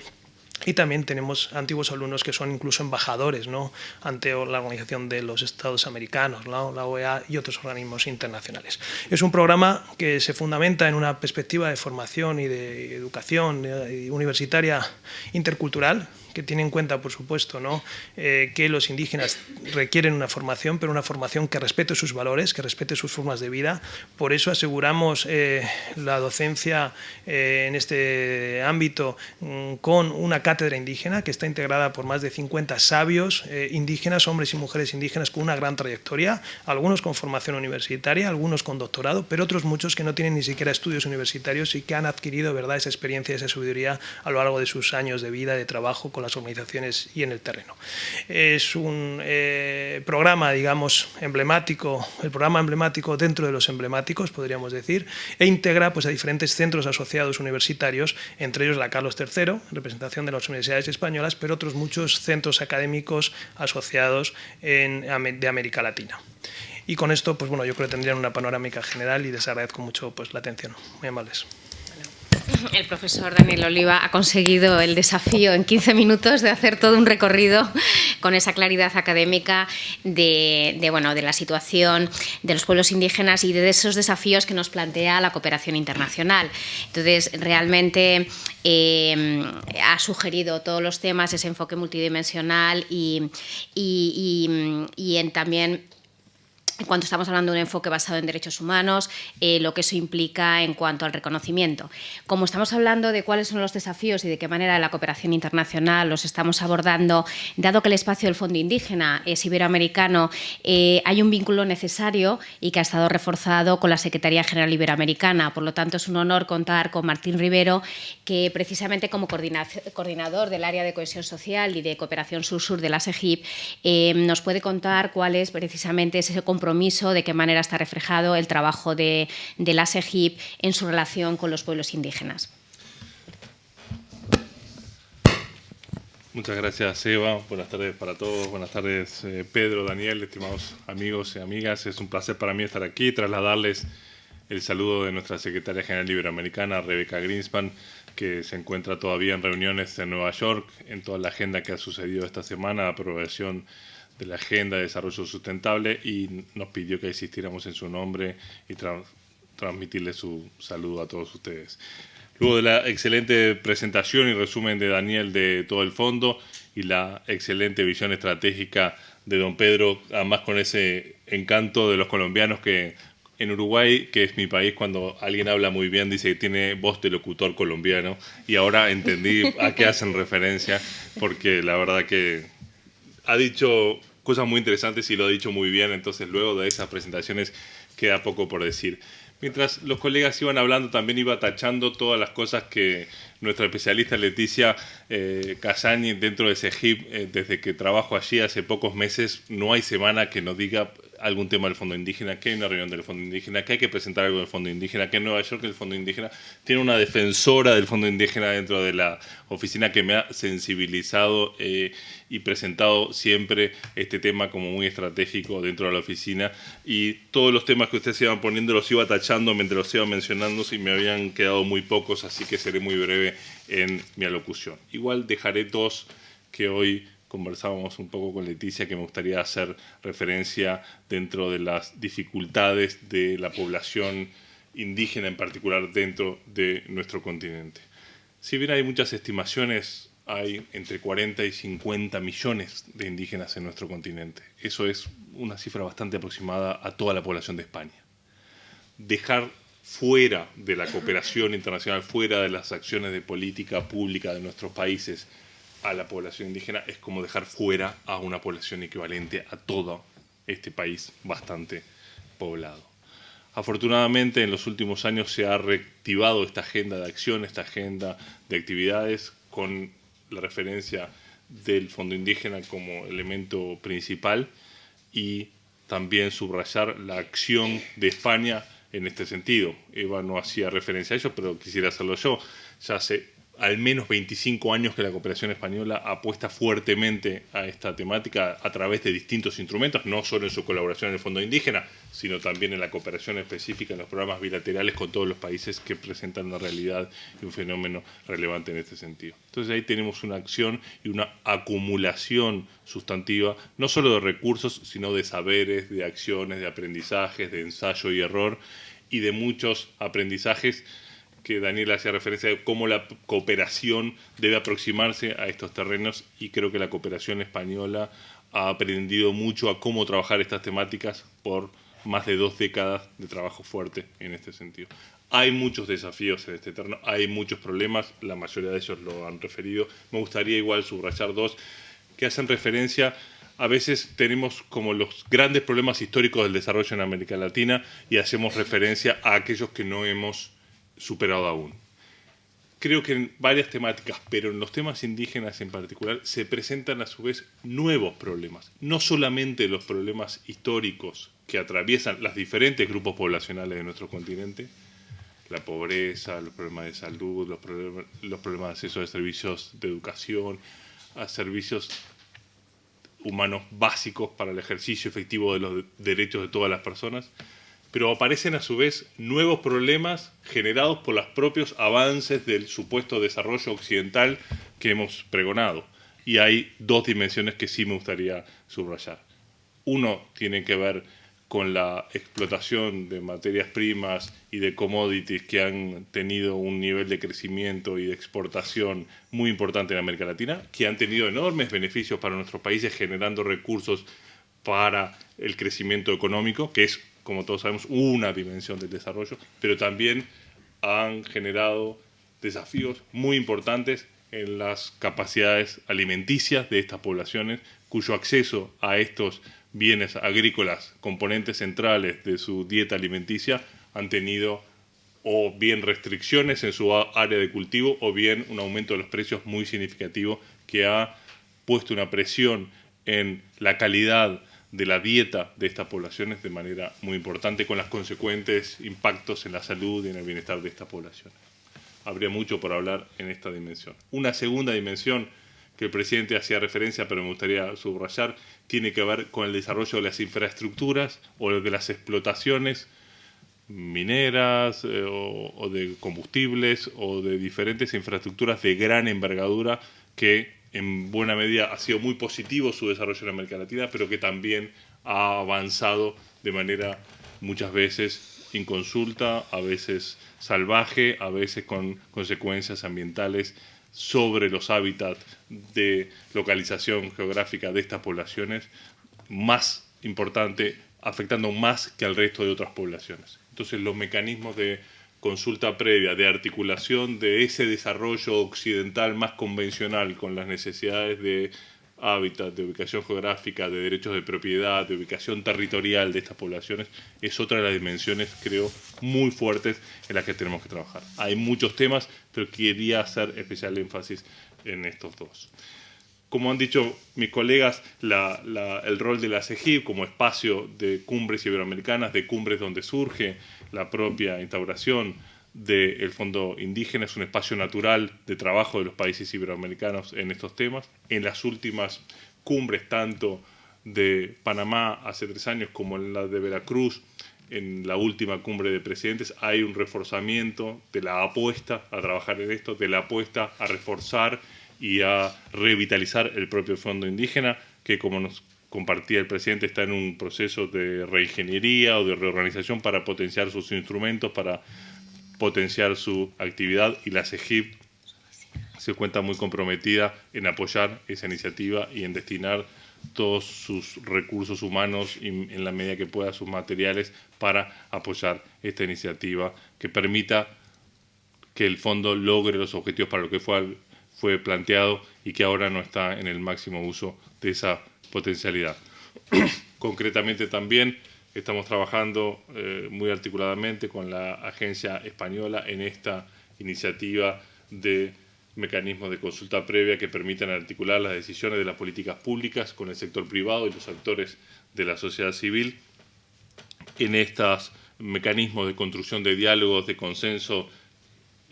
Y también tenemos antiguos alumnos que son incluso embajadores, ¿no?, ante la Organización de los Estados Americanos, ¿no?, la OEA y otros organismos internacionales. Es un programa que se fundamenta en una perspectiva de formación y de educación universitaria intercultural, que tiene en cuenta, por supuesto, ¿no? Que los indígenas requieren una formación, pero una formación que respete sus valores, que respete sus formas de vida. Por eso aseguramos la docencia en este ámbito con una cátedra indígena que está integrada por más de 50 sabios indígenas, hombres y mujeres indígenas con una gran trayectoria, algunos con formación universitaria, algunos con doctorado, pero otros muchos que no tienen ni siquiera estudios universitarios y que han adquirido, ¿verdad?, esa experiencia, esa sabiduría a lo largo de sus años de vida, de trabajo con las organizaciones y en el terreno. Es un programa, digamos, emblemático, el programa emblemático dentro de los emblemáticos, podríamos decir, e integra pues, a diferentes centros asociados universitarios, entre ellos la Carlos III, en representación de las universidades españolas, pero otros muchos centros académicos asociados de América Latina. Y con esto, pues bueno, yo creo que tendrían una panorámica general y les agradezco mucho pues, la atención. Muy amables. El profesor Daniel Oliva ha conseguido el desafío en 15 minutos de hacer todo un recorrido con esa claridad académica de la situación de los pueblos indígenas y de esos desafíos que nos plantea la cooperación internacional. Entonces, realmente ha sugerido todos los temas, ese enfoque multidimensional y también cuando estamos hablando de un enfoque basado en derechos humanos, lo que eso implica en cuanto al reconocimiento. Como estamos hablando de cuáles son los desafíos y de qué manera la cooperación internacional los estamos abordando, dado que el espacio del Fondo Indígena es iberoamericano, hay un vínculo necesario y que ha estado reforzado con la Secretaría General Iberoamericana. Por lo tanto, es un honor contar con Martín Rivero, que precisamente como coordinador del área de cohesión social y de cooperación sur-sur de la SEGIP, nos puede contar cuál es precisamente ese compromiso, de qué manera está reflejado el trabajo de la SEGIP en su relación con los pueblos indígenas. Muchas gracias, Eva. Buenas tardes para todos. Buenas tardes, Pedro, Daniel, estimados amigos y amigas. Es un placer para mí estar aquí y trasladarles el saludo de nuestra secretaria general iberoamericana, Rebeca Greenspan, que se encuentra todavía en reuniones en Nueva York, en toda la agenda que ha sucedido esta semana, aprobación de la Agenda de Desarrollo Sustentable, y nos pidió que asistiéramos en su nombre y transmitirle su saludo a todos ustedes. Luego de la excelente presentación y resumen de Daniel de todo el fondo y la excelente visión estratégica de don Pedro, además con ese encanto de los colombianos que en Uruguay, que es mi país, cuando alguien habla muy bien dice que tiene voz de locutor colombiano, y ahora entendí a qué hacen referencia, porque la verdad que ha dicho cosas muy interesantes y lo ha dicho muy bien. Entonces, luego de esas presentaciones queda poco por decir. Mientras los colegas iban hablando, también iba tachando todas las cosas que nuestra especialista Leticia Casañi, dentro de SEGIP, desde que trabajo allí hace pocos meses, no hay semana que no diga algún tema del Fondo Indígena, que hay una reunión del Fondo Indígena, que hay que presentar algo del Fondo Indígena, que en Nueva York el Fondo Indígena tiene una defensora del Fondo Indígena dentro de la oficina que me ha sensibilizado y presentado siempre este tema como muy estratégico dentro de la oficina, y todos los temas que ustedes iban poniendo los iba tachando mientras los iba mencionando, y me habían quedado muy pocos, así que seré muy breve en mi alocución. Igual dejaré dos que hoy conversábamos un poco con Leticia, que me gustaría hacer referencia dentro de las dificultades de la población indígena, en particular dentro de nuestro continente. Si bien hay muchas estimaciones, hay entre 40 y 50 millones de indígenas en nuestro continente. Eso es una cifra bastante aproximada a toda la población de España. Dejar fuera de la cooperación internacional, fuera de las acciones de política pública de nuestros países, a la población indígena es como dejar fuera a una población equivalente a todo este país bastante poblado. Afortunadamente, en los últimos años se ha reactivado esta agenda de acción, esta agenda de actividades, con la referencia del Fondo Indígena como elemento principal, y también subrayar la acción de España en este sentido. Eva no hacía referencia a ello, pero quisiera hacerlo yo. Ya hace al menos 25 años que la cooperación española apuesta fuertemente a esta temática a través de distintos instrumentos, no solo en su colaboración en el Fondo Indígena, sino también en la cooperación específica en los programas bilaterales con todos los países que presentan una realidad y un fenómeno relevante en este sentido. Entonces ahí tenemos una acción y una acumulación sustantiva, no solo de recursos, sino de saberes, de acciones, de aprendizajes, de ensayo y error, y de muchos aprendizajes que Daniel hacía referencia de cómo la cooperación debe aproximarse a estos terrenos, y creo que la cooperación española ha aprendido mucho a cómo trabajar estas temáticas por más de 2 décadas de trabajo fuerte en este sentido. Hay muchos desafíos en este terreno, hay muchos problemas, la mayoría de ellos lo han referido. Me gustaría igual subrayar 2 que hacen referencia. A veces tenemos como los grandes problemas históricos del desarrollo en América Latina y hacemos referencia a aquellos que no hemos superado aún. Creo que en varias temáticas, pero en los temas indígenas en particular, se presentan a su vez nuevos problemas. No solamente los problemas históricos que atraviesan los diferentes grupos poblacionales de nuestro continente, la pobreza, los problemas de salud, los problemas de acceso a servicios de educación, a servicios humanos básicos para el ejercicio efectivo de los derechos de todas las personas, pero aparecen a su vez nuevos problemas generados por los propios avances del supuesto desarrollo occidental que hemos pregonado. Y hay 2 dimensiones que sí me gustaría subrayar. Uno tiene que ver con la explotación de materias primas y de commodities que han tenido un nivel de crecimiento y de exportación muy importante en América Latina, que han tenido enormes beneficios para nuestros países, generando recursos para el crecimiento económico, que es, como todos sabemos, una dimensión del desarrollo, pero también han generado desafíos muy importantes en las capacidades alimenticias de estas poblaciones, cuyo acceso a estos bienes agrícolas, componentes centrales de su dieta alimenticia, han tenido o bien restricciones en su área de cultivo o bien un aumento de los precios muy significativo que ha puesto una presión en la calidad de la dieta de estas poblaciones de manera muy importante, con los consecuentes impactos en la salud y en el bienestar de estas poblaciones. Habría mucho por hablar en esta dimensión. Una segunda dimensión que el presidente hacía referencia, pero me gustaría subrayar, tiene que ver con el desarrollo de las infraestructuras o de las explotaciones mineras o de combustibles o de diferentes infraestructuras de gran envergadura que en buena medida ha sido muy positivo su desarrollo en América Latina, pero que también ha avanzado de manera muchas veces inconsulta, a veces salvaje, a veces con consecuencias ambientales sobre los hábitats de localización geográfica de estas poblaciones, más importante, afectando más que al resto de otras poblaciones. Entonces, los mecanismos de consulta previa, de articulación de ese desarrollo occidental más convencional con las necesidades de hábitat, de ubicación geográfica, de derechos de propiedad, de ubicación territorial de estas poblaciones, es otra de las dimensiones, creo, muy fuertes en las que tenemos que trabajar. Hay muchos temas, pero quería hacer especial énfasis en estos 2. Como han dicho mis colegas, el rol de la CEGIP como espacio de cumbres iberoamericanas, de cumbres donde surge la propia instauración del Fondo Indígena, es un espacio natural de trabajo de los países iberoamericanos en estos temas. En las últimas cumbres, tanto de Panamá hace 3 años como en la de Veracruz, en la última cumbre de presidentes, hay un reforzamiento de la apuesta a trabajar en esto, de la apuesta a reforzar y a revitalizar el propio Fondo Indígena, que, como nos compartía el presidente, está en un proceso de reingeniería o de reorganización para potenciar sus instrumentos, para potenciar su actividad, y la CEGIP se encuentra muy comprometida en apoyar esa iniciativa y en destinar todos sus recursos humanos y, en la medida que pueda, sus materiales para apoyar esta iniciativa que permita que el fondo logre los objetivos para lo que fue planteado y que ahora no está en el máximo uso de esa potencialidad. Concretamente también estamos trabajando muy articuladamente con la agencia española en esta iniciativa de mecanismos de consulta previa que permitan articular las decisiones de las políticas públicas con el sector privado y los actores de la sociedad civil. En estos mecanismos de construcción de diálogos, de consenso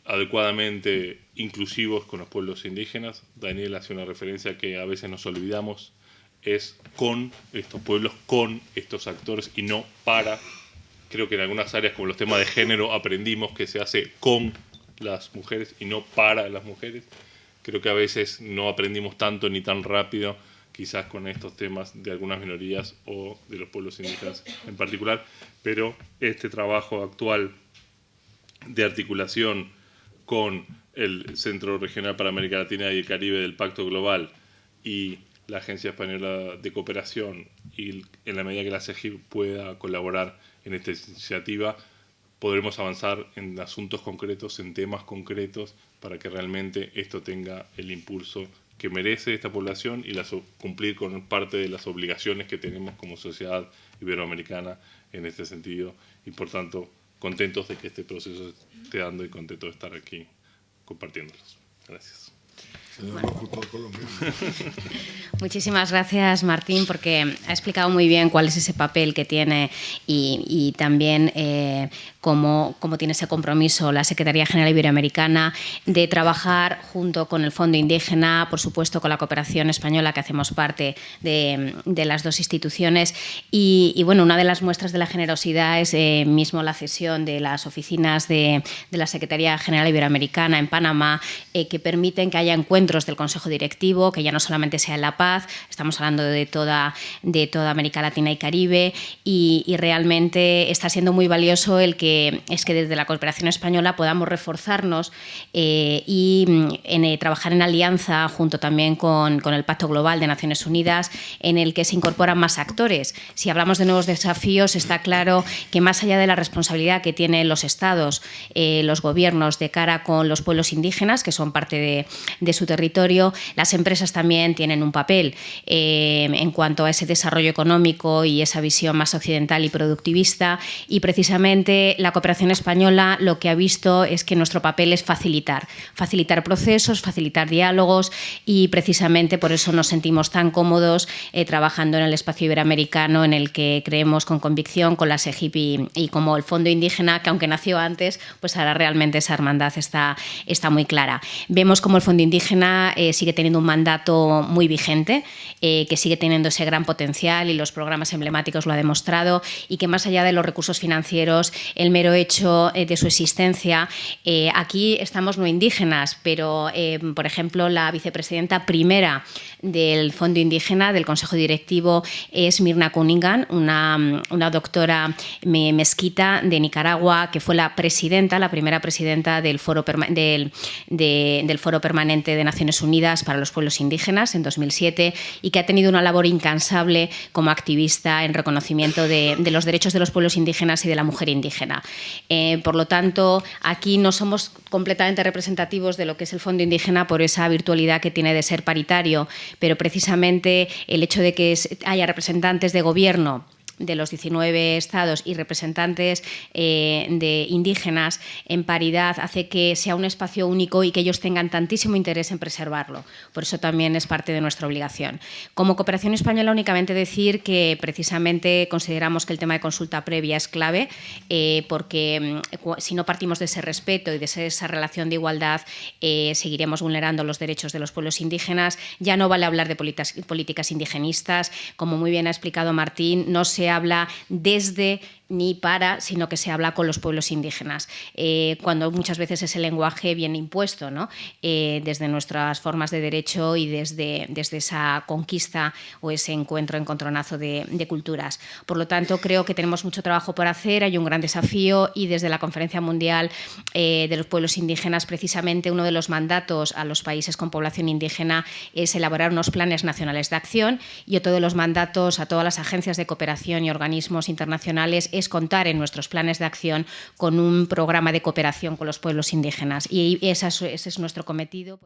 adecuadamente inclusivos con los pueblos indígenas, Daniel hace una referencia que a veces nos olvidamos, es con estos pueblos, con estos actores y no para. Creo que en algunas áreas, como los temas de género, aprendimos que se hace con las mujeres y no para las mujeres. Creo que a veces no aprendimos tanto ni tan rápido, quizás con estos temas de algunas minorías o de los pueblos indígenas en particular, pero este trabajo actual de articulación con el Centro Regional para América Latina y el Caribe del Pacto Global y la Agencia Española de Cooperación, y en la medida que la CEGIP pueda colaborar en esta iniciativa, podremos avanzar en asuntos concretos, en temas concretos, para que realmente esto tenga el impulso que merece esta población y cumplir con parte de las obligaciones que tenemos como sociedad iberoamericana en este sentido. Y por tanto, contentos de que este proceso esté dando y contentos de estar aquí compartiéndolos. Gracias. Señor locutor colombiano. Muchísimas gracias, Martín, porque ha explicado muy bien cuál es ese papel que tiene y también cómo tiene ese compromiso la Secretaría General Iberoamericana de trabajar junto con el Fondo Indígena, por supuesto con la cooperación española, que hacemos parte de las dos instituciones. Y bueno, una de las muestras de la generosidad es mismo la cesión de las oficinas de la Secretaría General Iberoamericana en Panamá, que permiten que haya encuentros del Consejo Directivo, que ya no solamente sea en La Paz, estamos hablando de toda América Latina y Caribe, y realmente está siendo muy valioso que desde la cooperación española podamos reforzarnos y trabajar en alianza junto también con el Pacto Global de Naciones Unidas, en el que se incorporan más actores. Si hablamos de nuevos desafíos, está claro que más allá de la responsabilidad que tienen los estados, los gobiernos de cara con los pueblos indígenas, que son parte de su territorio, las empresas también tienen un papel en cuanto a ese desarrollo económico y esa visión más occidental y productivista, y precisamente la cooperación española lo que ha visto es que nuestro papel es facilitar procesos, facilitar diálogos, y precisamente por eso nos sentimos tan cómodos trabajando en el espacio iberoamericano, en el que creemos con convicción con la SEGIP y como el Fondo Indígena, que aunque nació antes, pues ahora realmente esa hermandad está muy clara. Vemos como el Fondo Indígena sigue teniendo un mandato muy vigente, que sigue teniendo ese gran potencial, y los programas emblemáticos lo ha demostrado, y que más allá de los recursos financieros, el mero hecho de su existencia, aquí estamos no indígenas, pero por ejemplo la vicepresidenta primera del Fondo Indígena, del Consejo Directivo, es Mirna Cunningham, una doctora mezquita de Nicaragua, que fue la primera presidenta del Foro Permanente de Naciones Unidas para los Pueblos Indígenas en 2007, y que ha tenido una labor incansable como activista en reconocimiento de los derechos de los pueblos indígenas y de la mujer indígena. Por lo tanto, aquí no somos completamente representativos de lo que es el Fondo Indígena por esa virtualidad que tiene de ser paritario, pero precisamente el hecho de que haya representantes de gobierno de los 19 estados y representantes de indígenas en paridad hace que sea un espacio único y que ellos tengan tantísimo interés en preservarlo. Por eso también es parte de nuestra obligación. Como Cooperación Española, únicamente decir que precisamente consideramos que el tema de consulta previa es clave, porque si no partimos de ese respeto y de esa relación de igualdad, seguiremos vulnerando los derechos de los pueblos indígenas. Ya no vale hablar de políticas indigenistas. Como muy bien ha explicado Martín, no se habla desde ni para, sino que se habla con los pueblos indígenas, cuando muchas veces ese lenguaje viene impuesto, ¿no? Desde nuestras formas de derecho y desde esa conquista o ese encontronazo de culturas. Por lo tanto, creo que tenemos mucho trabajo por hacer, hay un gran desafío, y desde la Conferencia Mundial de los Pueblos Indígenas, precisamente uno de los mandatos a los países con población indígena es elaborar unos planes nacionales de acción, y otro de los mandatos a todas las agencias de cooperación y organismos internacionales es contar en nuestros planes de acción con un programa de cooperación con los pueblos indígenas, y ese es nuestro cometido.